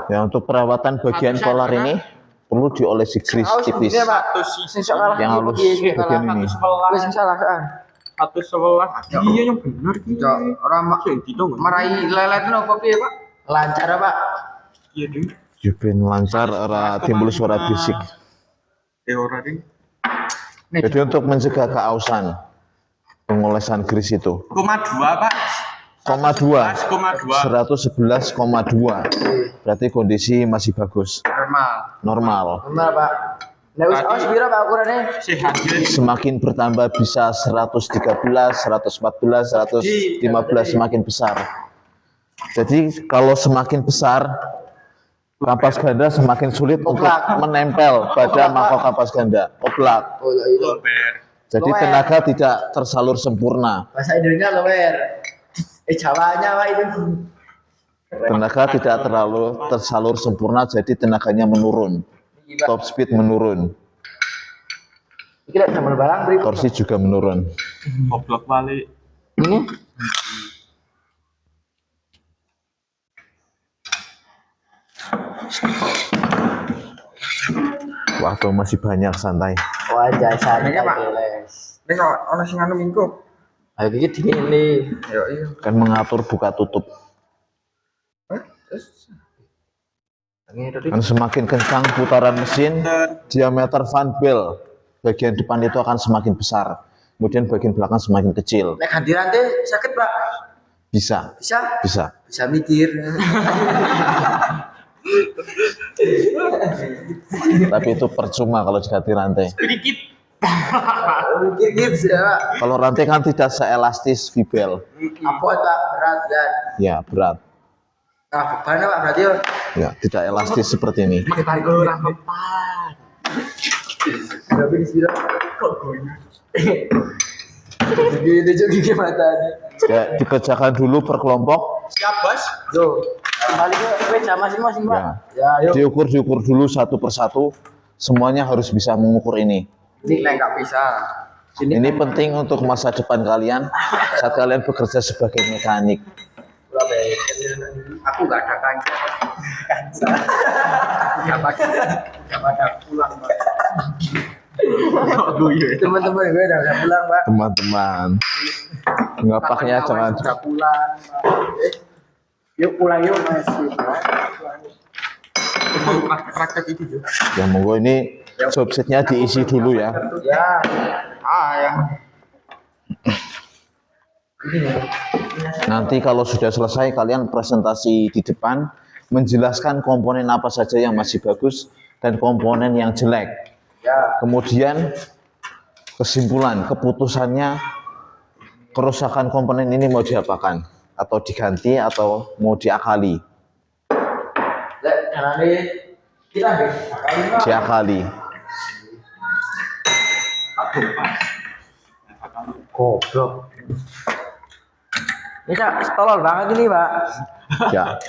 Ya, untuk perawatan bagian kolar ini perlu diolesi grease tipis. Ini Pak. Satu sisi. Sing sok kalah Yang iki, halus piye, sing bagian kalah. ini. Wis sing salah kan. 111. Iya yang bener ki. Cok, ora Sing ditunggu. marai lelet nopo piye, Pak? Lancar Pak. Iya ding. Jupin lancar, ora timbul suara bisik. Ora ding. Jadi untuk mencegah keausan, pengolesan grease itu. 0,2 Pak. 0,2. 111,2. 111,2. Berarti kondisi masih bagus, Normal. normal. Normal Pak. Nek wis awas pira Pak ukurane? Sehat ya. Semakin bertambah bisa 113, 114, 115 semakin besar. Jadi kalau semakin besar, kapas ganda semakin sulit untuk menempel pada mangkok kapas ganda. Oblak. Oh iya. Lober. Jadi tenaga tidak tersalur sempurna. Bahasa Indonesia lower. Jawanya Pak itu. Tenaga tidak terlalu tersalur sempurna, jadi tenaganya menurun. Top speed menurun. Iki lek damel barang beri. Torsi juga menurun. Goblok balik. Ini Waktu masih banyak, santai. wajah santai Ini, Pak. les. Nek ono sing anu minggu. Ayo iki dingin Yo iya. Kan mengatur buka tutup. Terus ini tadi Kan semakin kencang putaran mesin, diameter fan bell bagian depan itu akan semakin besar. Kemudian bagian belakang semakin kecil. nek ganti rantai sakit Pak. Bisa, Bisa? bisa. Bisa mikir. Tapi itu percuma kalau diganti rantai. Sedikit. Mikir gitu ya Pak. Kalau rantai kan tidak seelastis V-bell. Apot Pak, berat kan. Ya, berat. Nah, bebannya Pak berarti ya. Ya, tidak elastis seperti ini. Kita ora mempan. Berapa di sini? Kok goyang. Gini juga mata nih. Ya, dikerjakan dulu per kelompok. Siap, Bos. Tuh, kembali ke meja masing-masing Pak. Ya. Ya, yuk. Diukur dulu satu persatu. Semuanya harus bisa mengukur ini. Ini nek nggak bisa. Ini penting untuk masa depan kalian saat kalian bekerja sebagai mekanik. Berapa ya? Aku nggak ada kaca. Nggak pada pulang Pak. Kok goyang. Teman-teman gue udah pulang Pak. Teman-teman, ngapaknya jangan Udah pulang Pak. Yuk pulang yuk Mas. Mau praktek itu juga. ya monggo ini jobsetnya diisi dulu ya. Ya. Yang Nanti kalau sudah selesai kalian presentasi di depan menjelaskan komponen apa saja yang masih bagus dan komponen yang jelek. Ya. Kemudian kesimpulan, keputusannya kerusakan komponen ini mau diapakan atau diganti atau mau diakali. Lek carane kita deh. Diakali. Goblok. Ini tolol banget ini Pak. Ya.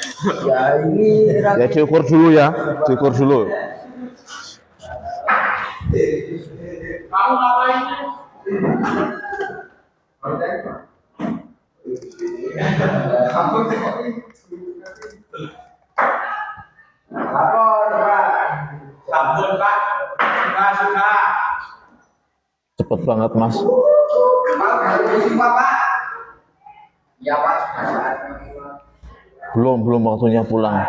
Ya ini Ya diukur dulu ya, diukur dulu. kamu ngapain? lapor Pak. Sabun, Pak. Suka. Cepet banget Mas. Ya Pak. Belum waktunya pulang.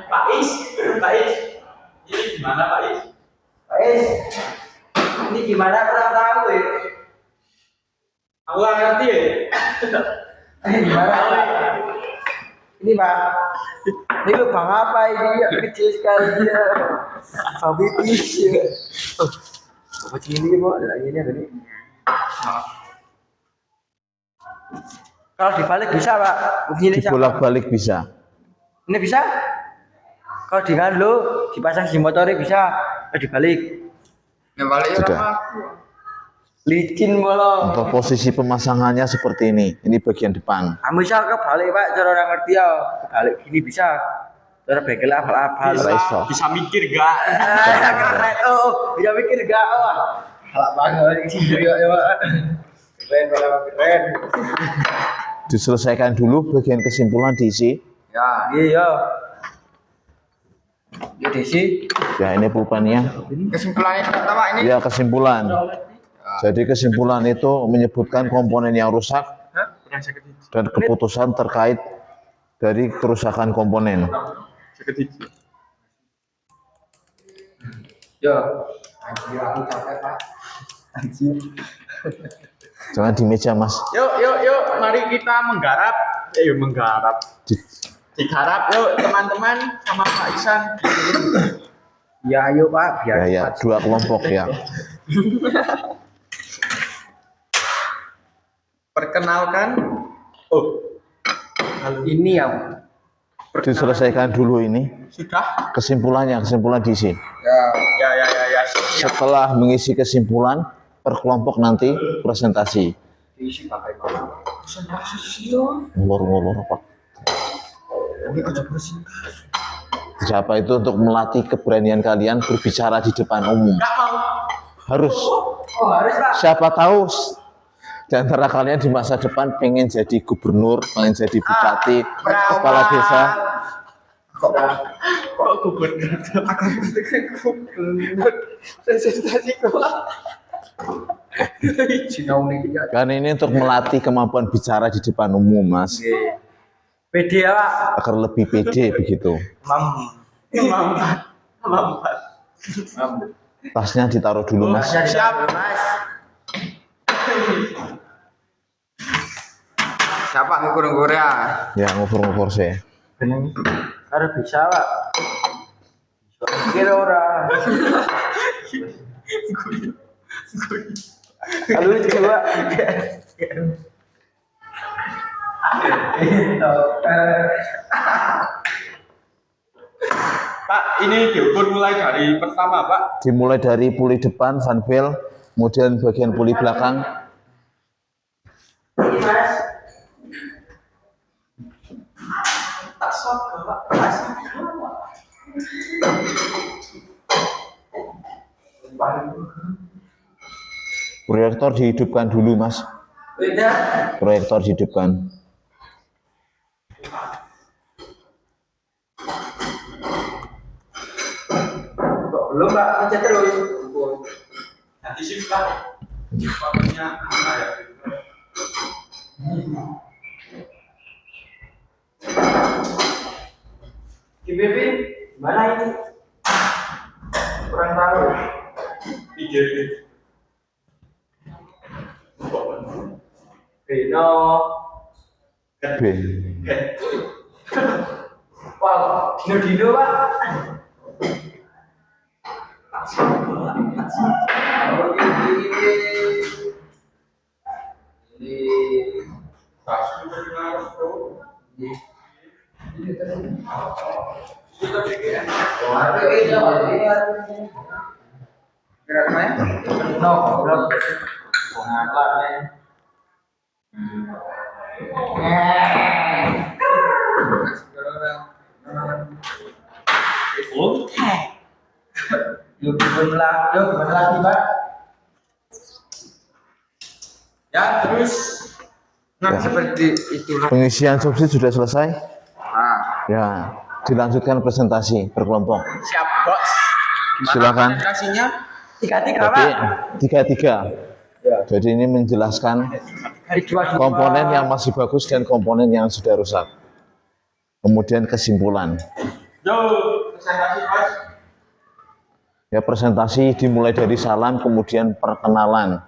Pak Is. Ini gimana Pak Is? Pak Is. Ini gimana kurang tahu ya? Aku nggak ngerti ya. Ini gimana Pak? Ini Pak. Ini lubang apa ini? Ya, kecil sekali ya. Babi pis ya. Oh, apa ini Pak? Ada lagi ini ada nih. Kalau dibalik bisa Pak. Begini siapa? Dibolak-balik bisa. Ini bisa? Kalau dengan lo dipasang di motornya bisa, dibalik. Yang balik Sudah. Licin bolong. Untuk posisi pemasangannya seperti ini. Ini bagian depan. Kamu bisa kebalik Pak, cara orang ngerti ya. Kebalik gini bisa. Cara bekel apal-apal. Bisa mikir gak? Keren. Oh, bisa mikir gak? Oh, halak banget sih ya Pak. Keren, keren. diselesaikan dulu bagian kesimpulan diisi. Ya, iya. Ya diisi. Ya ini pulpennya. Kesimpulannya pertama ini. Ya kesimpulan. Jadi kesimpulan itu menyebutkan komponen yang rusak dan keputusan terkait dari kerusakan komponen. Ya. Anjir aku capek, Pak. Anjir. Jangan di meja, Mas. Yuk, mari kita menggarap. Menggarap. Digarap yuk teman-teman sama Pak Isan. Ya, ayo Pak, biar Ya, dua kelompok ya. Perkenalkan. Oh, ini yang Diselesaikan dulu ini. sudah. Kesimpulan diisi. ya. Setelah mengisi kesimpulan, per kelompok nanti presentasi. Diisi pakai mana? Presentasi dong. Ngulur-ngulur Pak. Ini aja presentasi. Siapa itu untuk melatih keberanian kalian berbicara di depan umum. Nggak mau. Harus. Oh, harus Pak. Siapa tahu di antara kalian di masa depan pengen jadi gubernur, pengen jadi bupati, kepala desa. Kok Gubernur? akan gubernur presentasi kok. Sinau nih ya. Kan ini untuk melatih kemampuan bicara di depan umum, Mas. PD ya, Pak. Agar lebih pede begitu. Mampat. Tasnya ditaruh dulu, Mas. Siap. Mas. Siapa ngukur-ngukur ya? Ya, ngukur-ngukur saya. Bener. Harus bisa, Pak. Kira orang. Lalu coba. Pak, ini diukur mulai dari pertama, Pak. Dimulai dari puli depan, fanbel, kemudian bagian puli belakang. Proyektor dihidupkan dulu, Mas. Beda. Proyektor dihidupkan. Belum, Pak. Pencet terus. Nanti sih Pak. Waktunya apa ya? GBB mana ini? Kurang tahu. IGB. Beno. B. Wah, dino-dino, Pak. Yuk lagi, Pak. Ya, terus Ya. Seperti itulah. Pengisian subsidi sudah selesai? Nah, Ya, dilanjutkan presentasi berkelompok. siap, Bos. Gimana Silakan. presentasinya? tiga-tiga, Jadi Pak. tiga. Ya. Jadi ini menjelaskan Dua-dua. komponen yang masih bagus dan komponen yang sudah rusak. Kemudian kesimpulan. Yo, presentasi, Bos. Ya, presentasi dimulai dari salam, kemudian perkenalan.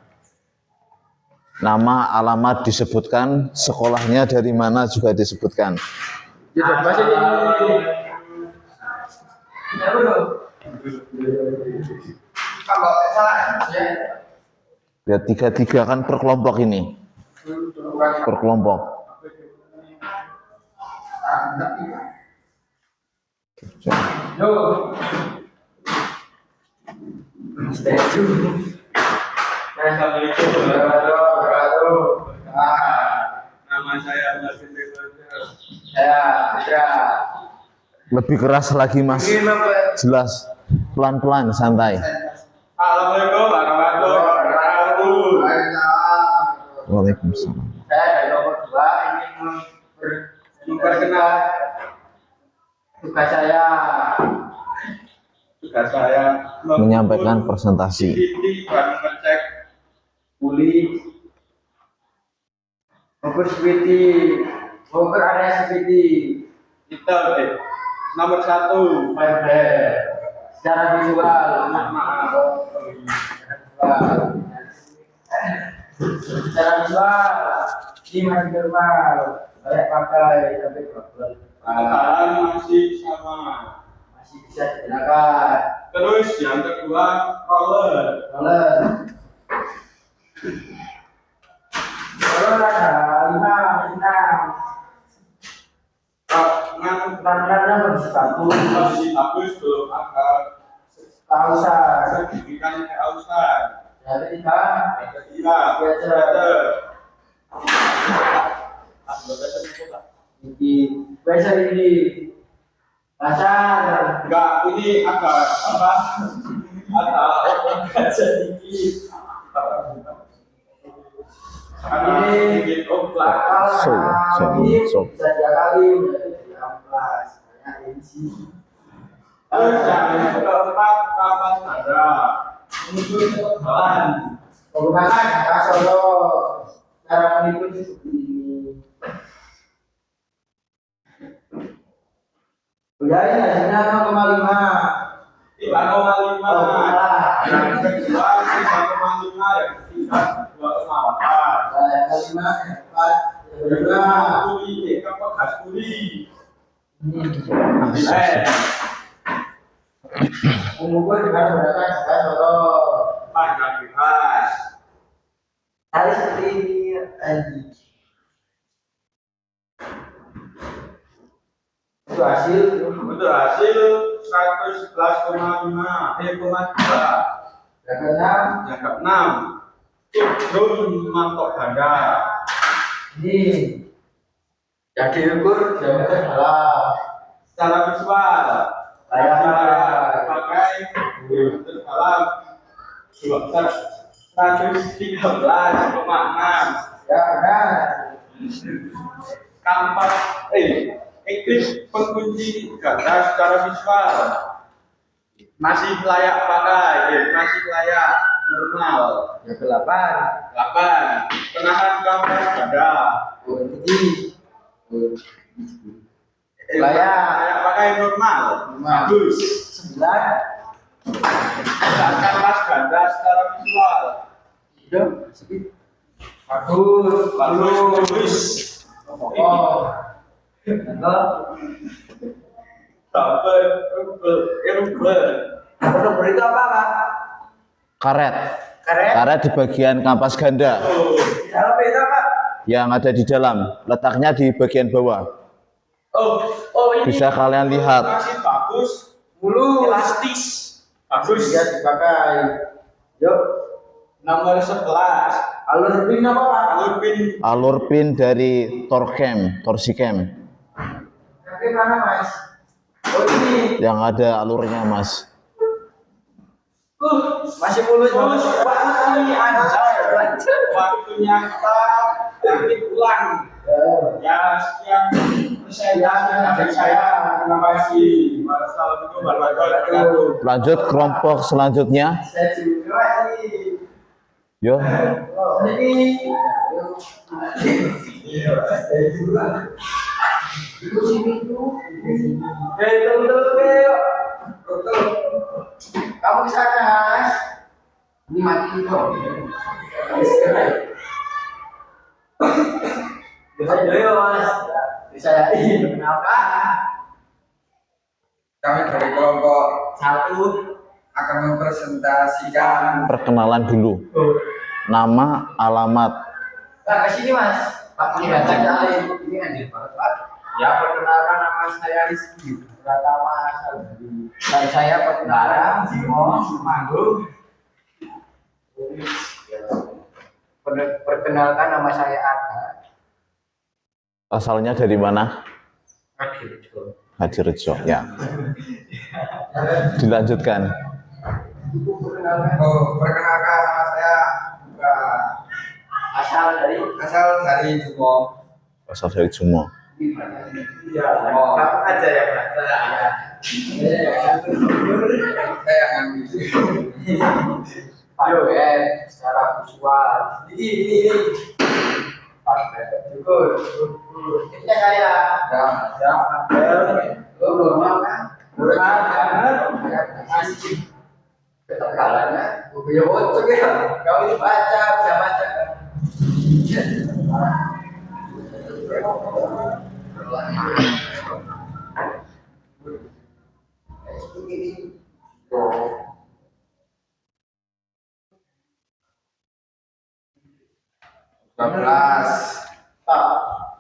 Nama, alamat disebutkan, sekolahnya dari mana juga disebutkan. Ya, bahasa ini. Kalau salah ya. Ya, tiga kan per kelompok ini. Per kelompok. Yo. Statue. Assalamualaikum warahmatullahi wabarakatuh. Nama saya Martin Dewansyah. Ya, Indra. Lebih keras lagi, Mas. Jelas. Pelan-pelan, santai. Assalamualaikum warahmatullahi wabarakatuh. Waalaikumsalam. Saya dari nomor 2 ini memperkenalkan tugas saya. Menyampaikan presentasi. CCTV dan mengecek Pulih. Mengukur security. Mengukur area security. kita nomor 1 Secara visual. Secara visual. Ini masih normal. Kayak pakai sampai problem. Pengetahuan masih sama. Masih bisa digunakan. Terus yang kedua roller. Roller ada 5, 6. Ngan Tantangannya lebih bagus. kondisi bagus belum ada Kausan. sertifikat keausan. Yang ketiga, Yang ketiga Weather. Biasa ini pasar. Enggak, ini agak apa? Agak sedikit. Karena sedikit oblak. Ini So. bisa 3 kali menjadi 16. Banyak ini sih. Terus yang keempat kapas ada mengukur ketebalan. Menggunakan kata Solo. Cara mengikuti seperti ini. Ya ini hasilnya 0,5. 3,5. Yang kedua 3,5. Yang ketiga 2,8. Yang kelima, yang keempat, yang kelima. Kuli, kapal gas kuli. Mengukur dengan menggunakan kata Solo. Pangkat bebas. Hal seperti ini tadi. Itu hasil. Untuk hasil 111,5. 2. Yang keenam, Yang keenam, drone mantok ganda. ini yang diukur diameter dalam. Secara visual, Layar pakai diameter dalam 113,6. Ya benar. Kampas eklip pengunci ganda secara visual masih layak pakai, masih layak normal. Yang ke-8, 8. Penahan kampas ganda ini layak. pakai normal. Bagus. 9, Kampas ganda secara visual itu sedikit bagus. bagus. Oh, Double rubber. Rubber itu apa, Pak? Karet. Karet. Karet di bagian kampas ganda Di dalam itu apa? yang ada di dalam. Letaknya di bagian bawah. Oh ini Bisa kalian lihat. masih bagus. Mulus. Elastis. Bagus. Bisa dipakai. Yuk, Nomor 11. alur pin apa, Pak? Alur pin Alur pin dari Torsikem Tapi mana, Mas? Oh ini. yang ada alurnya, Mas. Masih mulus banget. ini waktunya kita bikin ulang. Ya sekian presentasi dari saya. Terima kasih. Wassalamualaikum warahmatullahi wabarakatuh. Lanjut kelompok selanjutnya. Saya juga sih. Yo, Ini. Saya juga. Itu sini tuh. Betul. Kamu ke sana, Mas. Ini mati dong. Bisa dulu, Mas. Bisa ini kenalkan. Kami dari kelompok 1 akan mempresentasikan perkenalan dulu. Nama, alamat. Pak, ke sini, Mas. Pak, ini baca kali. Ini anjir banget, Pak. Ya, perkenalkan nama saya Rizky Pratama Saldi. Dan saya Petara Jimo Manggung. Perkenalkan nama saya Aga. Asalnya dari mana? Akhirnya. Hadirejo. Ya. Dilanjutkan. perkenalkan nama saya Buka. Asal dari Asal dari Jumo. Pasar dari Jumo. Iya, kamu aja yang baca. Saya yang ambil. Pakai secara visual. Ini. Pakai cukup. Ini saya. Belum kan? Masih. Ketegalannya, ya bocor ya. Kau ini baca, bisa baca.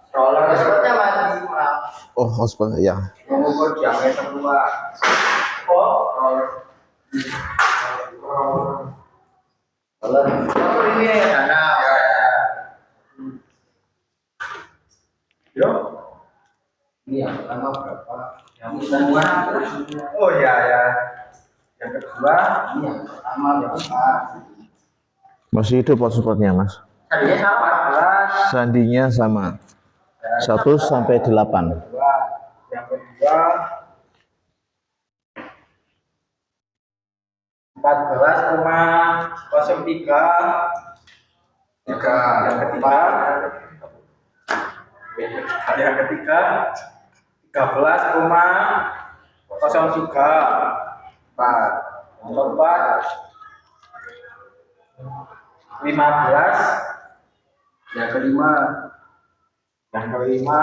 Roller coasternya mati, maaf. Oh, hotspot ya. Mengukur diameter 2. Oh, roller. Roller ini ada. Yo. Ini yang pertama berapa? Yang Kedua. Oh ya ya. Yang kedua, ini yang pertama berapa? Masih hidup hotspotnya, Mas. Tadinya sama 14. Sandinya sama. 1 sampai 8. yang kedua 14,03. Yang ketiga 13,03. Nomor 4 15. Yang kelima Yang kelima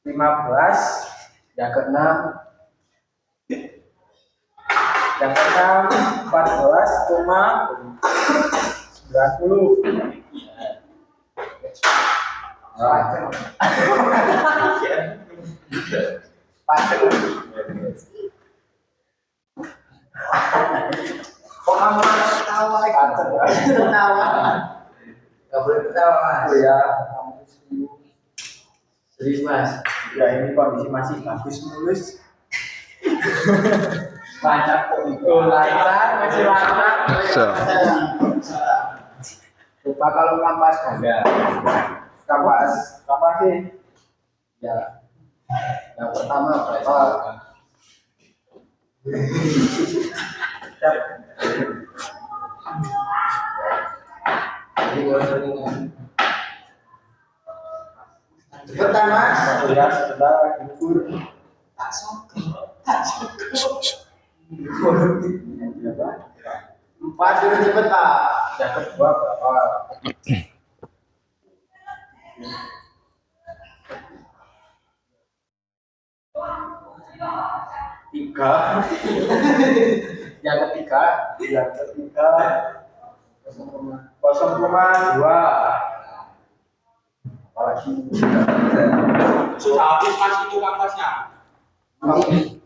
15. yang keenam Yang keenam 14,90. kok kamu ketawa ketawa nggak boleh ketawa mas Oh ya, serius mas ya ini kondisi masih bagus mulus. lancar Oh, lancar, masih lancar. lupa kalau kampas ganda Kapas sih? ya yang pertama berapa Siap. cepetan mas Oh ya, sebentar ukur. empat sudah cepet pak Yang kedua berapa? Tiga. yang ketiga Yang ketiga 0,2. apalagi Sudah habis mas itu kampasnya.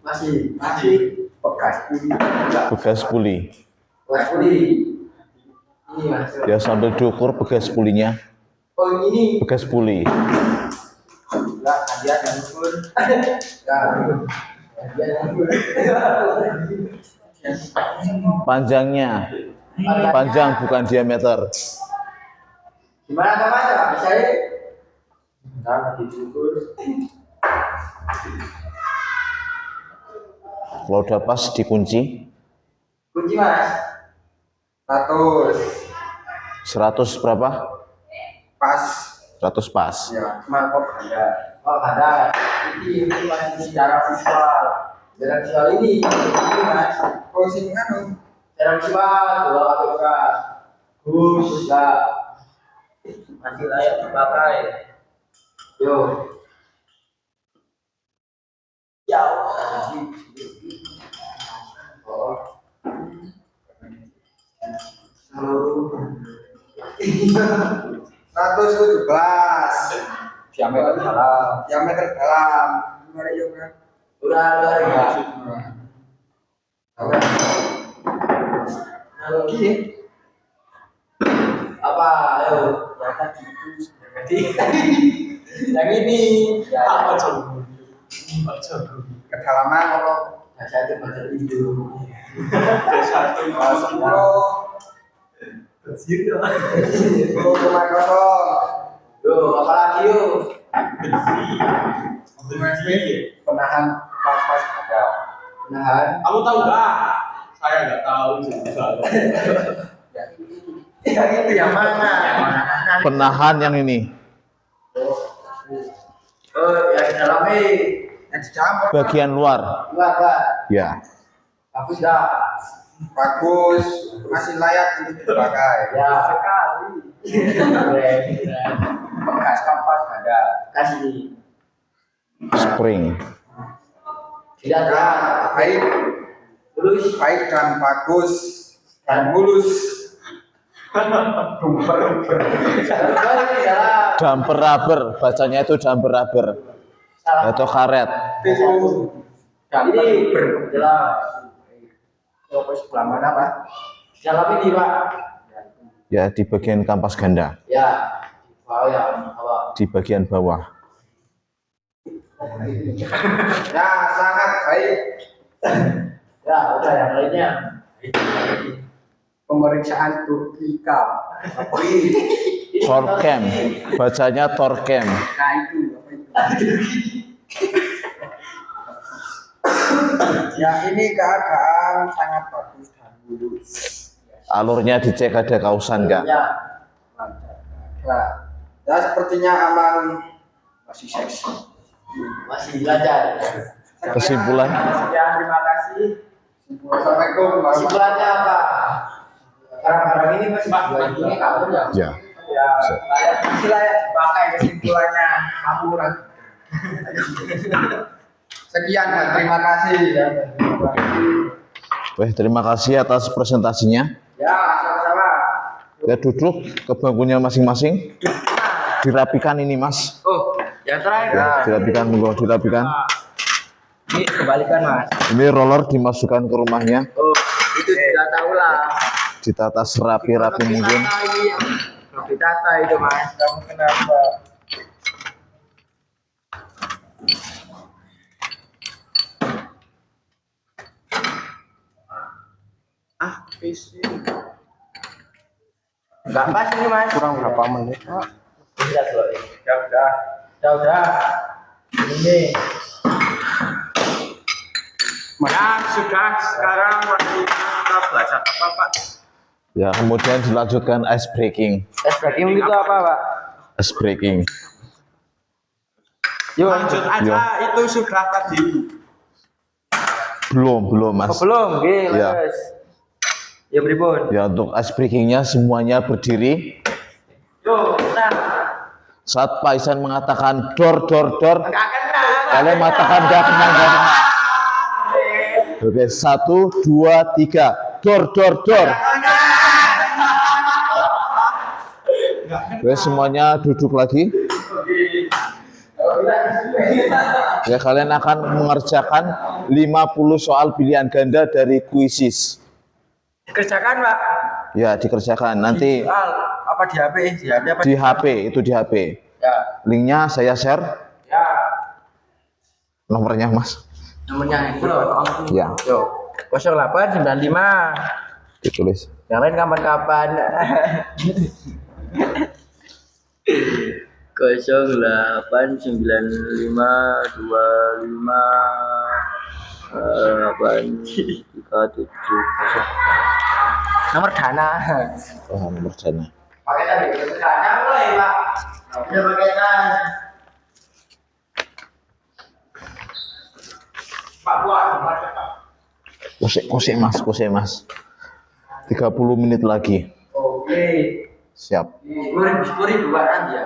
masih Bekas puli. Bekas puli. kelas puli ini mas Ya sambil diukur bekas pulinya. oh ini Bekas puli. Enggak, hadiah yang ukur. Panjangnya. Panjang bukan diameter. gimana pak mas pak bisa ya Enggak, lagi diukur. Kalau udah pas dikunci. kunci mas 100 berapa? Pas. 100 pas. Ya. Mangkok ada. oh ada ini mas secara visual ini mas Closing anu. secara visual dua kali berat Gus enggak masih layak dipakai yo ya oh seluruh 117. diameter dalam Diameter dalam. Gimana ya, Bro? udah ya lagi apa ayo yang tadi yang ini ya apa coba Kedalaman kalau saya itu baca itu 10,0. Yo, apalagi yo. Penahan kapas ada. Penahan. Kamu tahu nggak? Saya nggak tahu juga. Yang itu yang mana? Penahan yang ini. Oh, yang di dalamnya. Yang dicampur. Bagian luar. Pak. Ya. Bagus dah. Bagus, masih layak untuk dipakai. Ya. Sekali. Bekas kapas ada. Kasih. Spring. Tidak ada. Baik, Terus. baik dan bagus dan mulus. Damper rubber. Bacanya itu damper rubber. Atau karet. Ini berjelas. Toko sebelah mana, Pak? Dalam ini Pak. Ya, di bagian kampas ganda. Ya. Oh ya. Apa? Di bagian bawah. Ya, sangat baik. Ya, udah yang lainnya. Pemeriksaan Turkika. Torcam. Bacanya Torcam. Nah, itu. Ya, ini keadaan sangat bagus dan mulus. Alurnya dicek ada kausan nggak? Ya. Nah, ya sepertinya aman, masih seksi. Masih belajar. Kesimpulan? Sekian, terima kasih. Assalamualaikum warahmatullahi Kesimpulannya apa? Barang-barang ini masih ini kamu ya? Ya. Ya, masih layak dipakai kesimpulannya kamu orang. Sekian dan terima kasih ya. Terima kasih atas presentasinya. Ya, sama-sama. Ya, duduk ke bangkunya masing-masing. Dirapikan ini, Mas. Oh, yang terakhir. Ya, dirapikan, monggo dirapikan. Ini kebalikan Mas. Ini roller dimasukkan ke rumahnya. Oh, itu sudah tahu lah. Ditata serapi-rapi mungkin. Rapi tata itu Mas. Kamu kenapa? Enggak pas ini Mas. Kurang berapa menit, Pak? Sudah, Bro. Ya udah. Udah. Ini. Ya sudah, sekarang waktunya kita belajar apa Pak? Ya, kemudian dilanjutkan ice breaking. Tes breaking itu apa Pak? Ice breaking. Yuk. Lanjut aja, itu sudah tadi. Belum, Mas. Oh, belum, oke, Ya. lanjut. Ya pripun? Ya, untuk ice breakingnya semuanya berdiri. Yuk, nah. Saat Pak Isan mengatakan dor, Enggak kena. kalian mengatakan nggak kena. Oke, 1, 2, 3. Dor. Oke, semuanya duduk lagi. Ya, kalian akan mengerjakan 50 soal pilihan ganda dari kuisis. Kerjakan Pak. Ya, dikerjakan. Nanti Soal apa di HP? Di HP apa? di HP, itu di HP. Ya. Linknya saya share. Ya. Nomornya, Mas. Nomornya itu loh. Ya, Yo. 0895. ditulis. Yang lain kapan-kapan. 0895258370. Nomor dana. Oh, nomor dana. Pakai tadi dana mulai Pak. Udah pakai dana. Pak buat Kosek Mas. 30 menit lagi. Oke. Siap. 10.000 buatan ya.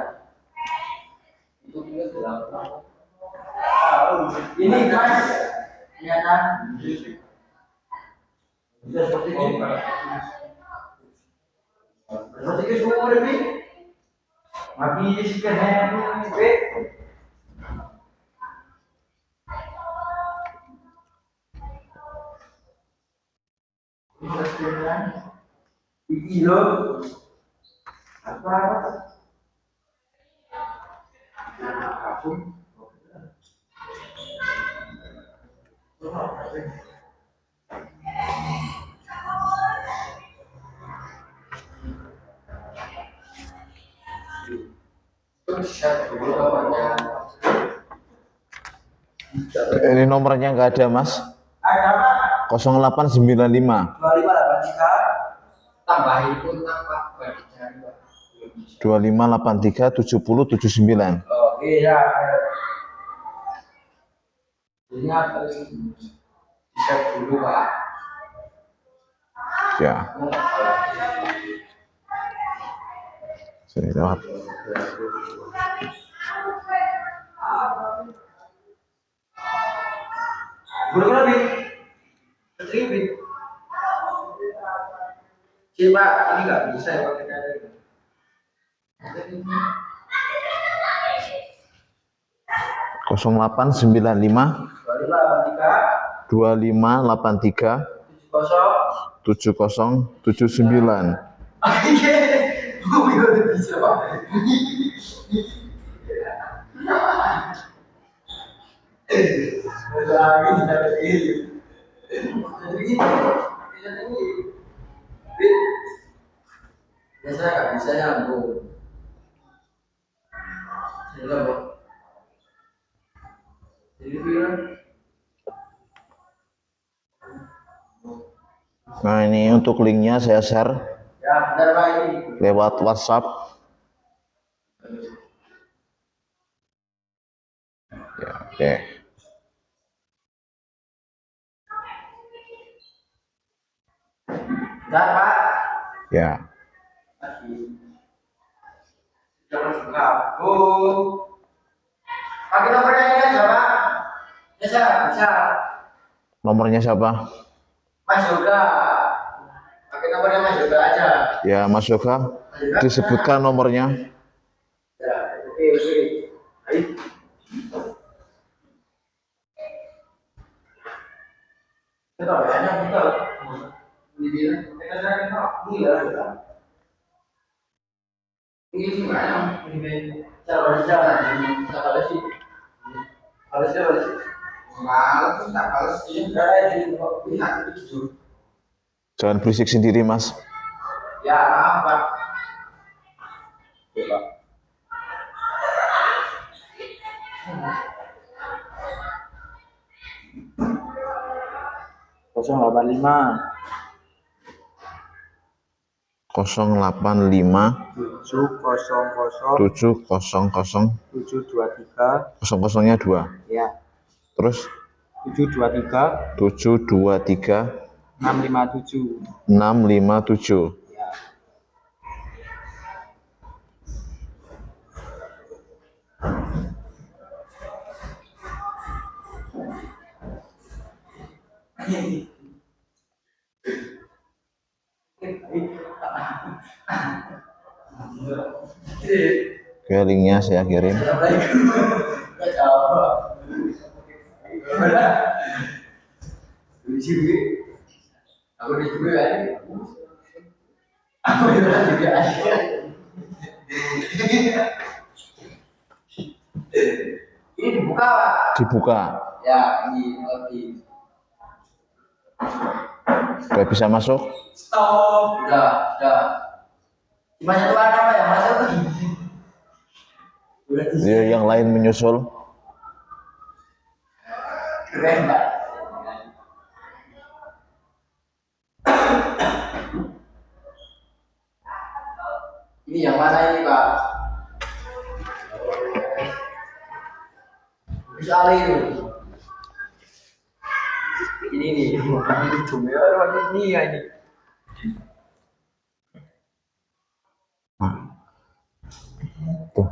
Ini Mas, ternyata sudah seperti ini. Seperti itu semua lebih. Mati sekian kilo apa? Set dulu nomornya. Ini nomornya nggak ada mas. Ada Pak. 0895 2583 tambah itu tambah dicari Pak. 2583 70 79. Oh iya. Ini harus di-set dulu Pak. Ya. Sini lewat. Berapa lebih? 1.000. Sini Pak, ini nggak bisa ya pakai kartu. 0895 2583 2583 70 70 79. bisa Pak. Lagi tidak ini. Biasanya nggak bisa nyambung. Sehingga Pak. Jadi bilang. Nah ini untuk linknya saya share Ya benar Pak ini. lewat WhatsApp. Ya, oke. Benar Pak. Ya. Jangan suka. Pakai nomornya ini aja Pak. Bisa, bisa. Nomornya siapa? Mas Yoga. Pakai nomornya Mas Yoga aja. Ya Mas Yoga, disebutkan nomornya. Ya, oke, oke. Ayo. Betul, hanya betul. Ini dia. Ini ya. Ini gimana? Ini cara jalan. Cara sih. Harus jalan sih. Malas, tak malas. Ini lihat itu. Jangan berisik sendiri Mas. Ya, maaf Pak. Coba. Kosong 85 085 700 700 723 00-nya 2. ya Terus 723 723 657 657. ya. Oke, linknya saya kirim. Aku juga kan. Aku juga aja. Ini dibuka Pak. Dibuka. Ya, ini lagi. Udah bisa masuk? Stop. Udah. Cuma satu warna Pak yang masuk tuh. Udah Ya, yang lain menyusul. keren Pak. Ini yang mana ini Pak? Bisa Ali itu. Ini nih, ini cuma ini ya ini. Nah. Tuh.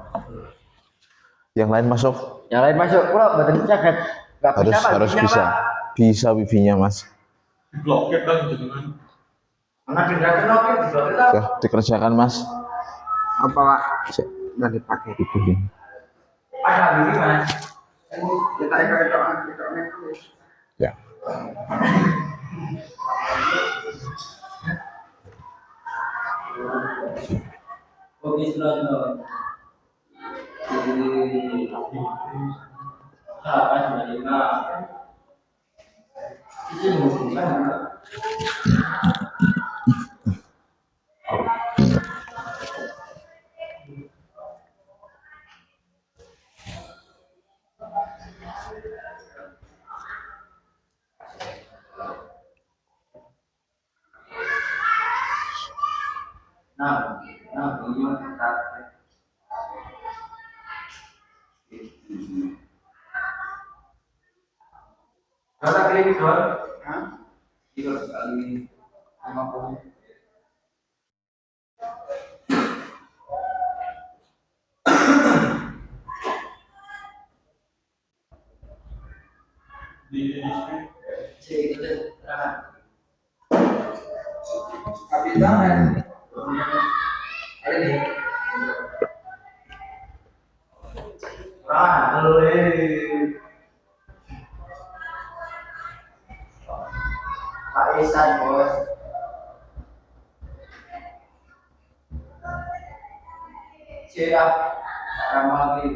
Yang lain masuk? Yang lain masuk, pula badan jaket. Harus bisa. Bisa wifi-nya Mas. Diblokir kan jenengan. Anak dikerjakan oke, dikerjakan. Oke, dikerjakan Mas. Apa Pak? Udah dipakai. Itu link. Ada ini Mas. Ini kita itu. Ya. Oke, sudah. Apa sudah lima? Ini mengumpulkan. Ridwan. Hah? Tiga kali 50. Segitu deh. Kapitan. Ada nih. Boleh. Pak Isan, bos. Siap. Ramadi.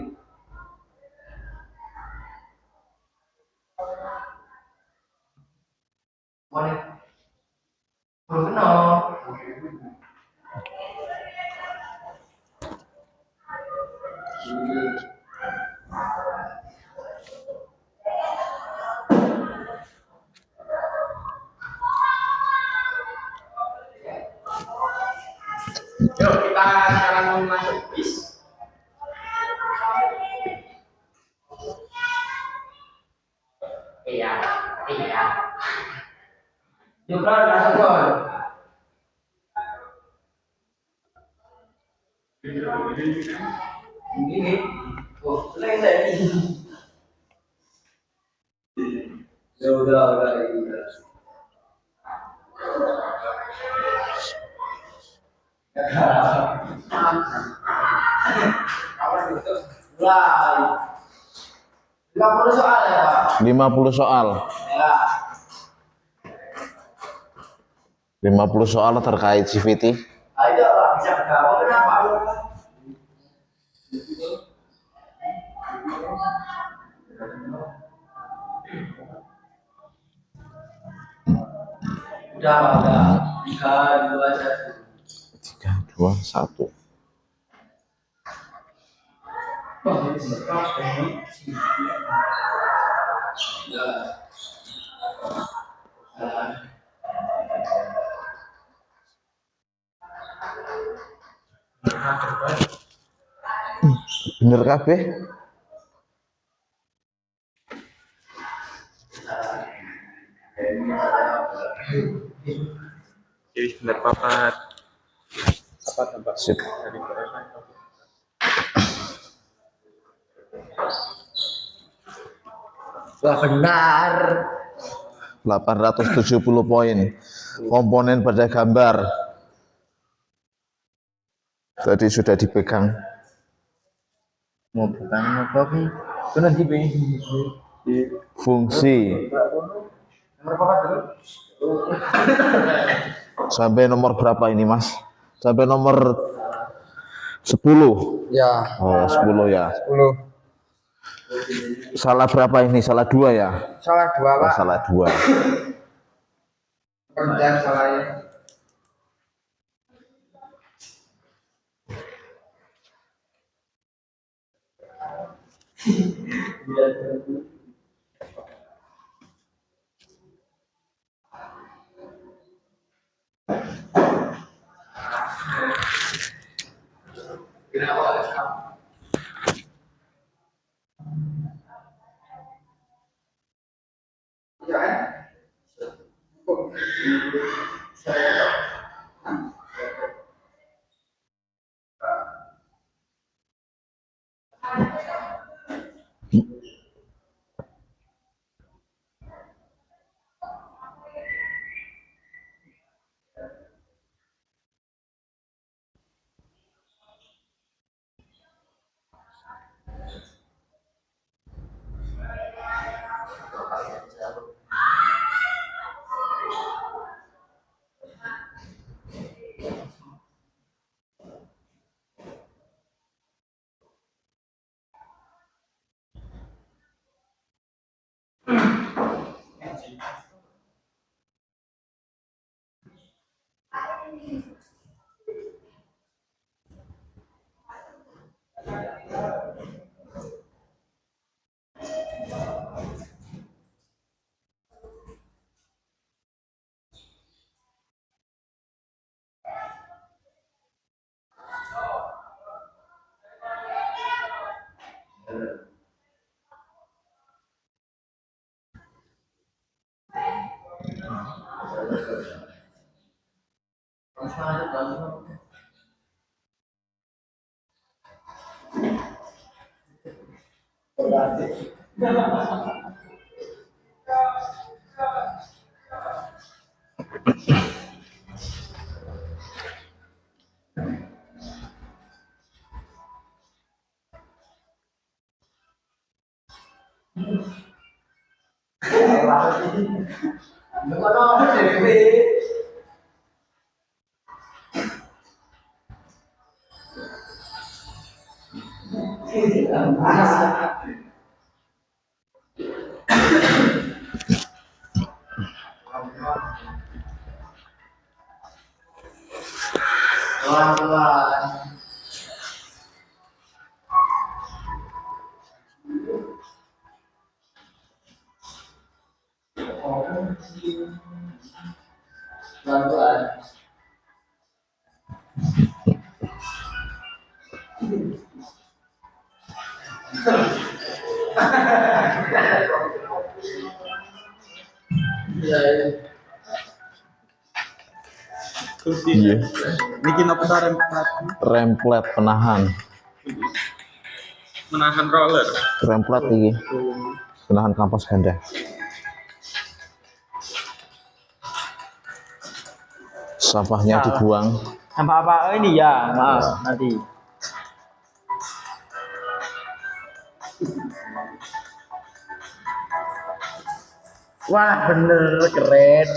Boleh. Bruno. Yuk kita sekarang mau masuk bis. Iya, iya. Yuk, Bro, masuk, Bro. Ini. Oh, selesai. Ya udah. Kawan itu. Mulai. 50 soal ya, Pak. 50 soal. Ya. 50 soal terkait CVT. Ayo, Pak, bisa bergabung kenapa? Udah, Pak, udah. 3, 2, 1. 3, 2, 1. Bener kabeh? Jadi benar papat. Apa tambah? Sip. Dari koresan. Wah, benar. 870 poin. Komponen pada gambar. Tadi sudah dipegang. Mau bukan apa sih? Itu nanti Fungsi. nomor berapa dulu? Sampai nomor berapa ini, Mas? Sampai nomor 10. Ya, Oh ya, 10 ya. 10. Salah berapa ini? Salah 2 ya? Salah 2, Oh, Pak. salah 2. Kerjaan salahnya. Iya. Niki napa remplat Remplet penahan. menahan roller. Remplet iki. Penahan kampas ganda. Sampahnya dibuang. Sampah apa ini ya? Maaf, nanti. Wah, bener keren.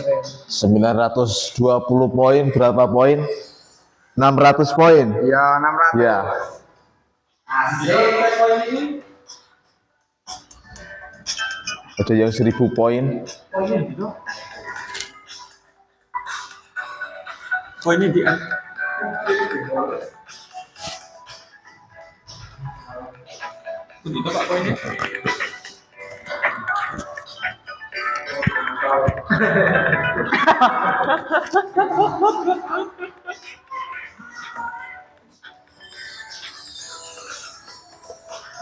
920 poin, berapa poin? 600 poin. Ya 600. Ya. Asik. Ada yang 1000 poin. Poinnya di Untuk Pak poinnya.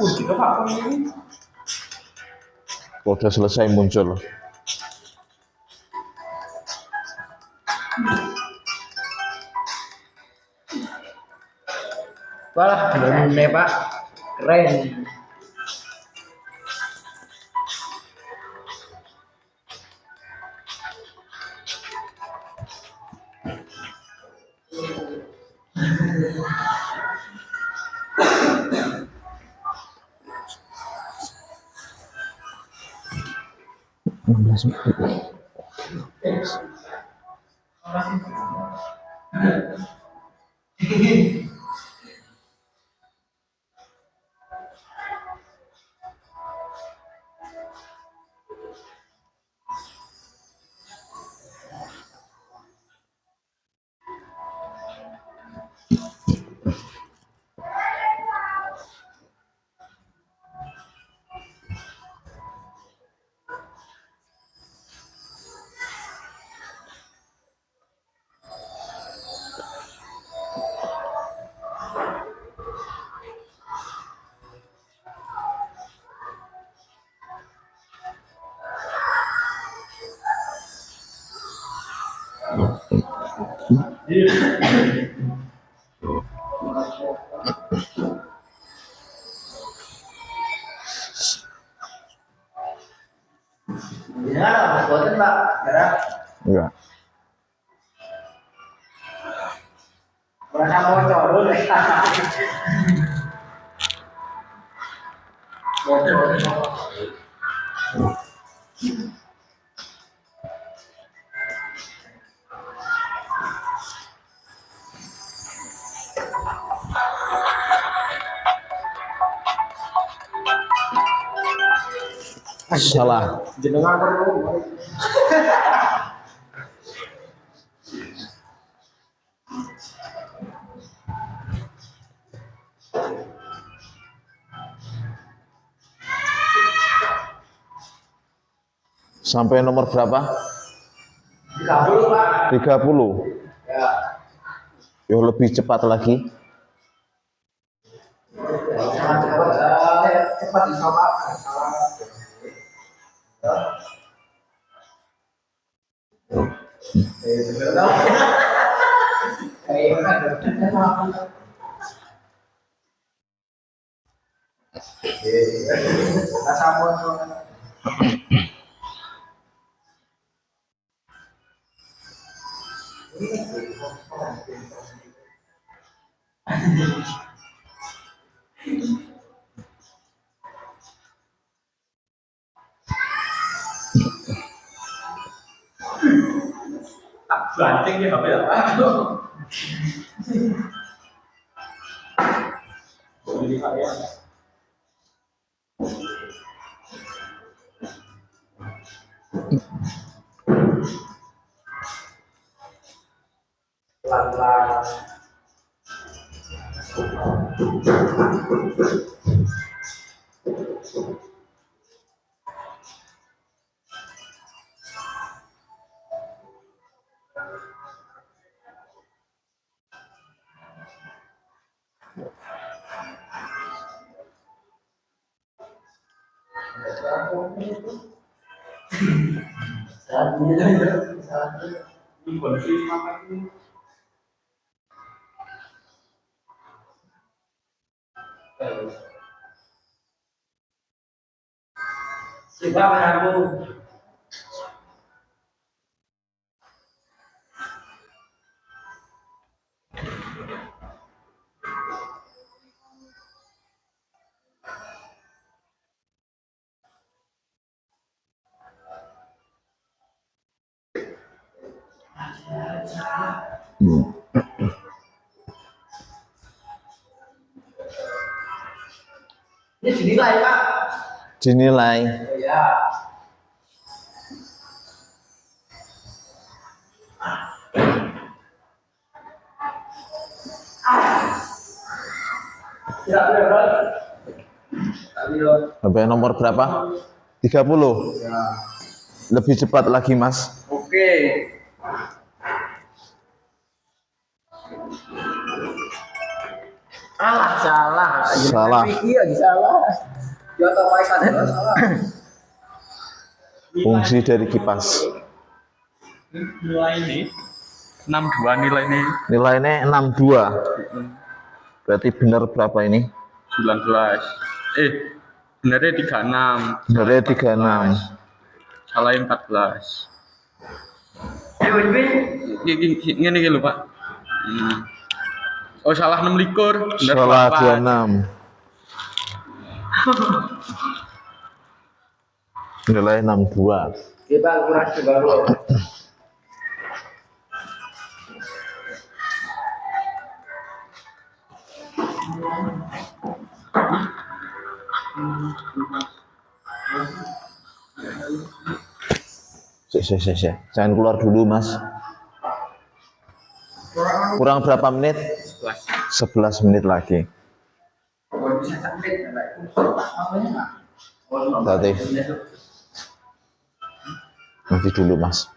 Untuk Pak poinnya. Udah selesai muncul. Wah, bener Pak. Keren. Ya, boten Pak. Ya. Ya. Merasa mau corun. Salah. Jenengan perlu. Sampai nomor berapa? 30 Pak. 30. Ya. Yo lebih cepat lagi. Sangat cepat. Cepat bisa Pak. Rasa motor. Tak banting ya HP ya. Pelan-pelan. Sudah menyambung. Ini dinilai Pak. Dinilai. Ya. Tidak benar. Sampai nomor berapa? 30. Ya. Lebih cepat lagi, Mas. Oke. Alah, salah. Salah. Iya, salah. Ya atau Pak Isan salah. Fungsi dari kipas. Nilai ini 62 nilai ini Nilainya 62. Berarti benar berapa ini? 19. Benernya 36. Benernya 36. Salah 14. Ini lho Pak. Oh salah 6 likur. Bener Salah 24. 26. Nilai 62. Kita kurang baru. Sik. Jangan keluar dulu, Mas. Kurang berapa menit? 11 menit lagi. Bisa sampai Tadi. Nanti dulu, Mas.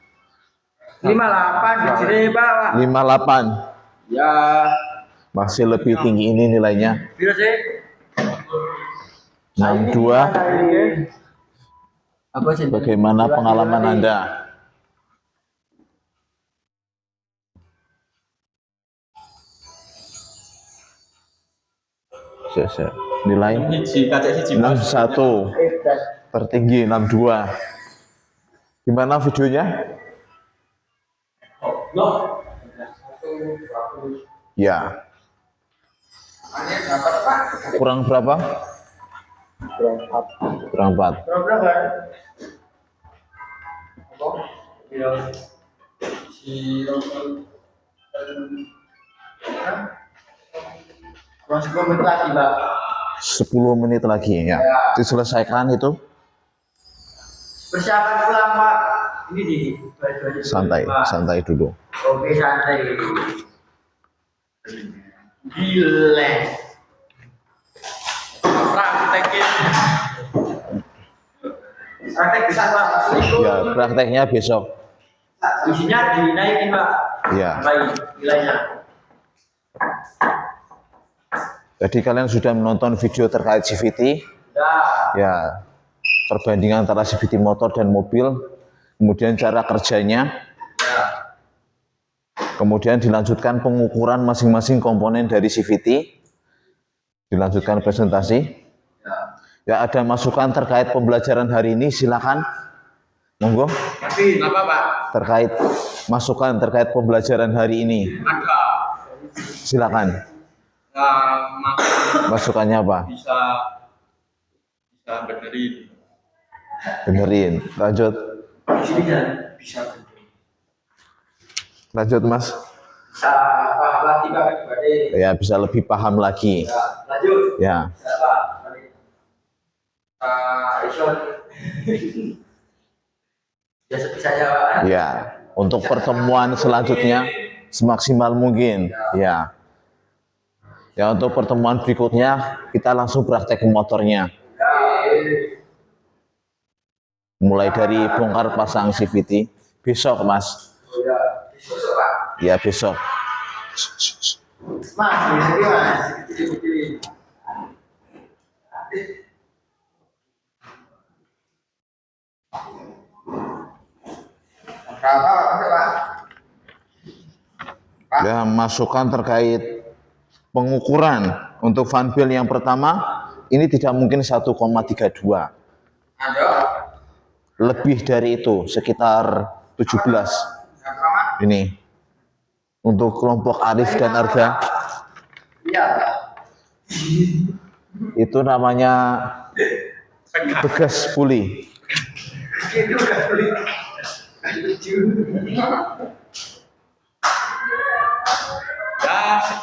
58 di sini, Pak. 58. Ya. Masih lebih tinggi ini nilainya. Biar sih. 62. Apa sih? Bagaimana pengalaman Anda? Sik. Nilai Hiji, kacek hiji. 61. Tertinggi 62. Gimana videonya? Ya. Kurang berapa? Kurang 4. berapa? Kurang 10 menit lagi, Pak. 10 menit lagi ya. Diselesaikan itu. Persiapan pulang, Pak. Ini di baju-baju dulu, Pak. Santai dulu. Oke, santai. Gile. Praktekin. Praktek bisa, Pak. Ya, prakteknya besok. Isinya dinaikin, Pak. Ya. Baik, nilainya. Jadi kalian sudah menonton video terkait CVT. Ya, perbandingan antara CVT motor dan mobil, kemudian cara kerjanya. Kemudian dilanjutkan pengukuran masing-masing komponen dari CVT. Dilanjutkan presentasi. Ya, ada masukan terkait pembelajaran hari ini, silakan. Monggo. Tapi apa Pak? Terkait masukan terkait pembelajaran hari ini, Ada. silakan. Masukannya apa? Bisa benerin. Benerin. Lanjut. Bisa Lanjut Mas. paham lagi Pak pribadi. Ya, bisa lebih paham lagi. Ya, lanjut. Ya. Pak. Ison. Biasa bisanya Pak. Ya, untuk pertemuan selanjutnya semaksimal mungkin. Ya. Ya, untuk pertemuan berikutnya kita langsung praktek ke motornya. Mulai dari bongkar pasang CVT besok, Mas. Ya, besok Pak. Ya, besok. Mas, ini Mas. Kecil-kecil. Berapa Pak? Ya, masukan terkait pengukuran untuk funbill yang pertama ini tidak mungkin 1,32. Ada. Lebih dari itu, sekitar 17. Ini untuk kelompok Arif dan Arga. Iya. Itu namanya begas puli. Itu udah beli. Lucu.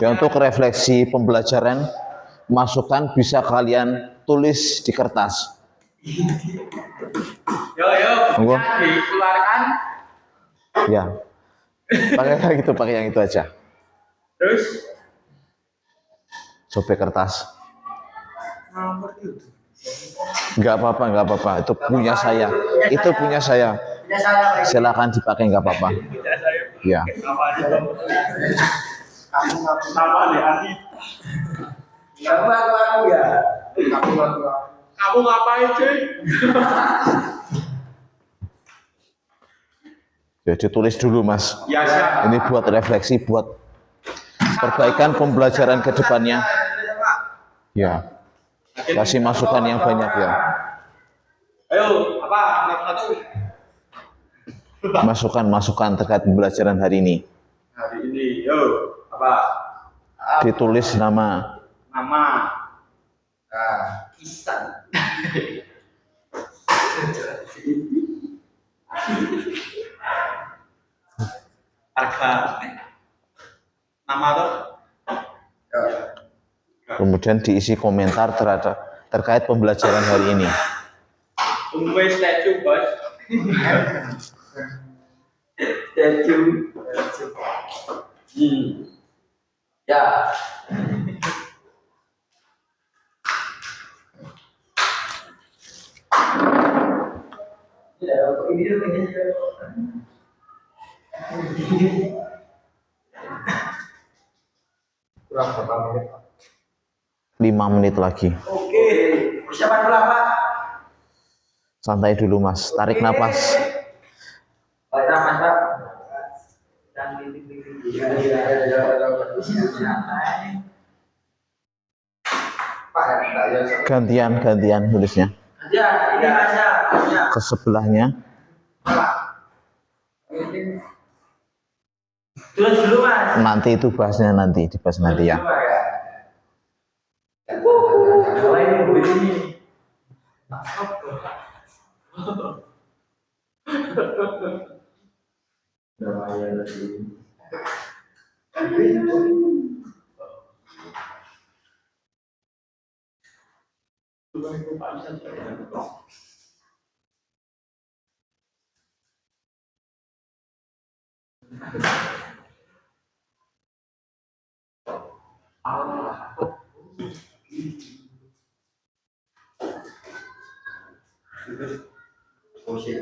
Ya, untuk refleksi pembelajaran, masukan bisa kalian tulis di kertas. Yo, Monggo. dikeluarkan. Ya, pakai yang itu aja. Terus Sobek kertas. nomor itu. Nggak apa-apa. Itu punya saya. Itu punya saya. Punya saya Pak. Silakan dipakai, nggak apa-apa. Tidak saya. Ya. Apa itu? Kamu Sama nih Andi. aku ya. Kamu ngapain cuy? Ya, ditulis dulu Mas. Ya siap. Ini buat refleksi, buat perbaikan pembelajaran ke depannya. Ya, kasih masukan yang banyak ya. Ayo, apa? Satu. Masukan terkait pembelajaran hari ini. Hari ini, yo, apa? Ditulis nama. Nama. Kisan. Harga. Nama tuh. Kemudian diisi komentar terkait pembelajaran hari ini. Tunggu statue bos. Statue. Ya. Ya, ini dulu ini. Kurang berapa menit? 5 menit lagi. Oke, persiapan dulu Pak. Santai dulu Mas, tarik napas. Tarik nafas Pak. Dan titik-titik. Pak, ya. Gantian tulisnya. Ya, ini Masnya. Ke sebelahnya. Tulis dulu Mas. Nanti itu bahasnya dibahas nanti ya. Kalau ini begini.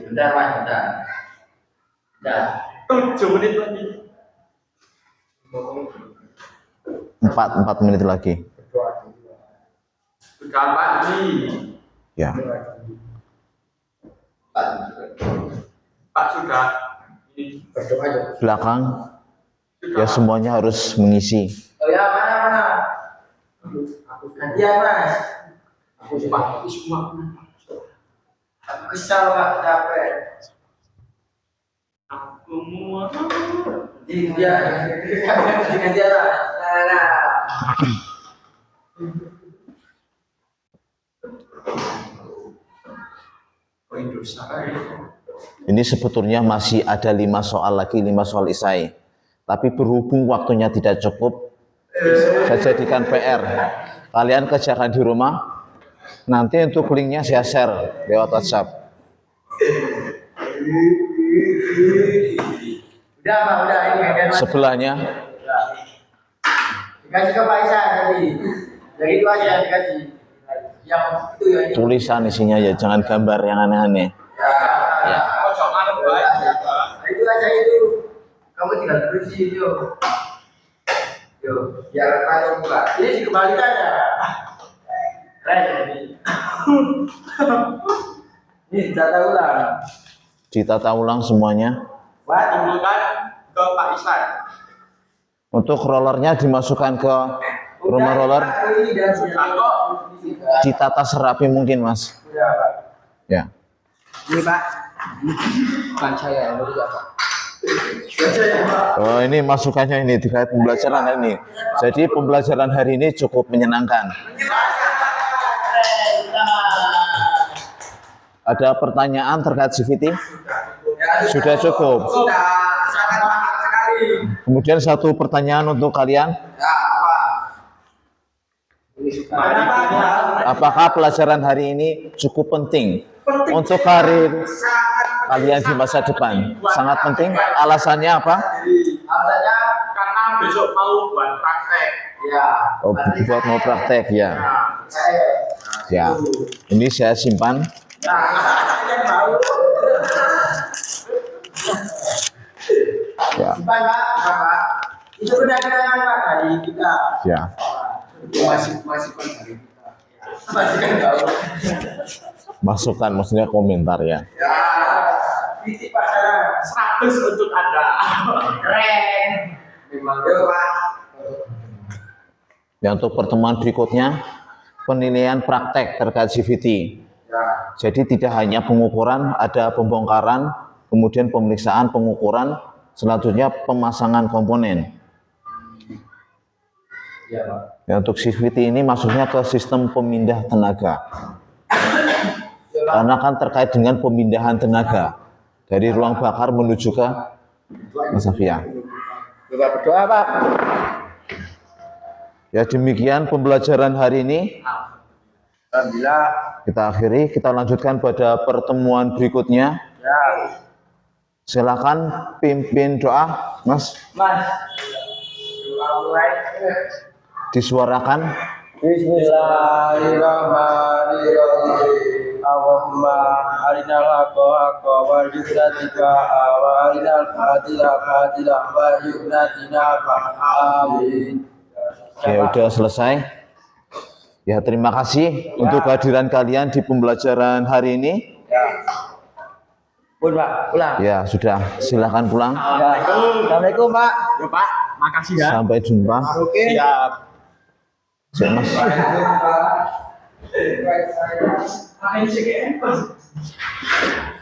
Bentar Mas, bentar. 7 menit lagi. 4 menit lagi. Sudah pagi. Ya. Pak sudah. Ini Berdoa aja. Belakang. Ya semuanya harus mengisi. Oh ya, mana? Aku gantian mas. Aku semua. Aku kesal pak, capek. Aku mau Gantian lah. Nah. Ini sebetulnya masih ada 5 soal lagi, 5 soal isai. Tapi berhubung waktunya tidak cukup, saya jadikan PR. Kalian kerjakan di rumah. Nanti untuk linknya saya share lewat WhatsApp. Udah pak, udah ini gantian mas. Sebelahnya Dikasih ke Pak Isa jadi. Yang itu aja dikasih. Yang itu ya ini. tulisan isinya ya, jangan gambar yang aneh-aneh. Ya. Itu aja itu. Kamu tinggal berisi itu. Yo, biar langsung buka. Ini dikembalikan ya. Keren ini. Ini data ulang. Ditata ulang semuanya. Buat Kumpulkan ke Pak Isan. Untuk rollernya dimasukkan ke rumah roller, Ini dan Kalau ditata serapi mungkin mas. Udah pak. Ya. Ini pak. Bukan saya, ini juga pak. Oh ini masukannya ini terkait pembelajaran hari ini. Jadi pembelajaran hari ini cukup menyenangkan. Ada pertanyaan terkait CVT? Sudah cukup. Sudah sangat mahal sekali. Kemudian satu pertanyaan untuk kalian. Ya apa? Ini suka. Apakah pelajaran hari ini cukup penting untuk karir kalian di masa depan? Sangat penting. Alasannya apa? Alasannya karena besok mau buat praktek. ya. Oh, buat mau praktek ya. Saya. Ya. Ini saya simpan. Nah, yang mau. Ya. Simpan pak, pak. Itu kenangan pak dari kita. Ya. Masih dari kita. Masih kan tahu. Masukan maksudnya komentar ya. Ya. Titip pak sana. 100 untuk Anda. Keren. Memang yo pak. Ya, untuk pertemuan berikutnya penilaian praktek terkait CVT. Ya. Jadi tidak hanya pengukuran, ada pembongkaran, kemudian pemeriksaan, pengukuran, selanjutnya pemasangan komponen. Ya pak. Ya, untuk CVT ini masuknya ke sistem pemindah tenaga. Karena kan terkait dengan pemindahan tenaga dari ruang bakar menuju ke Masafia. Coba berdoa pak. Ya demikian pembelajaran hari ini. Alhamdulillah. Kita akhiri, kita lanjutkan pada pertemuan berikutnya. Ya. Silakan pimpin doa, Mas. Mas. Mulai. Disuarakan. Bismillahirrahmanirrahim. Allahumma arinal haqqa haqqa warzuqna tibaa wa arinal batila batila warzuqna tinaba. Amin. Ya udah selesai. Ya terima kasih untuk kehadiran kalian di pembelajaran hari ini. Ya. Pun pak, pulang. Ya sudah, silakan pulang. Ya. Assalamualaikum pak. Ya Pak, makasih ya. Sampai jumpa. Oke. Siap. Siap, Mas. Waalaikumsalam.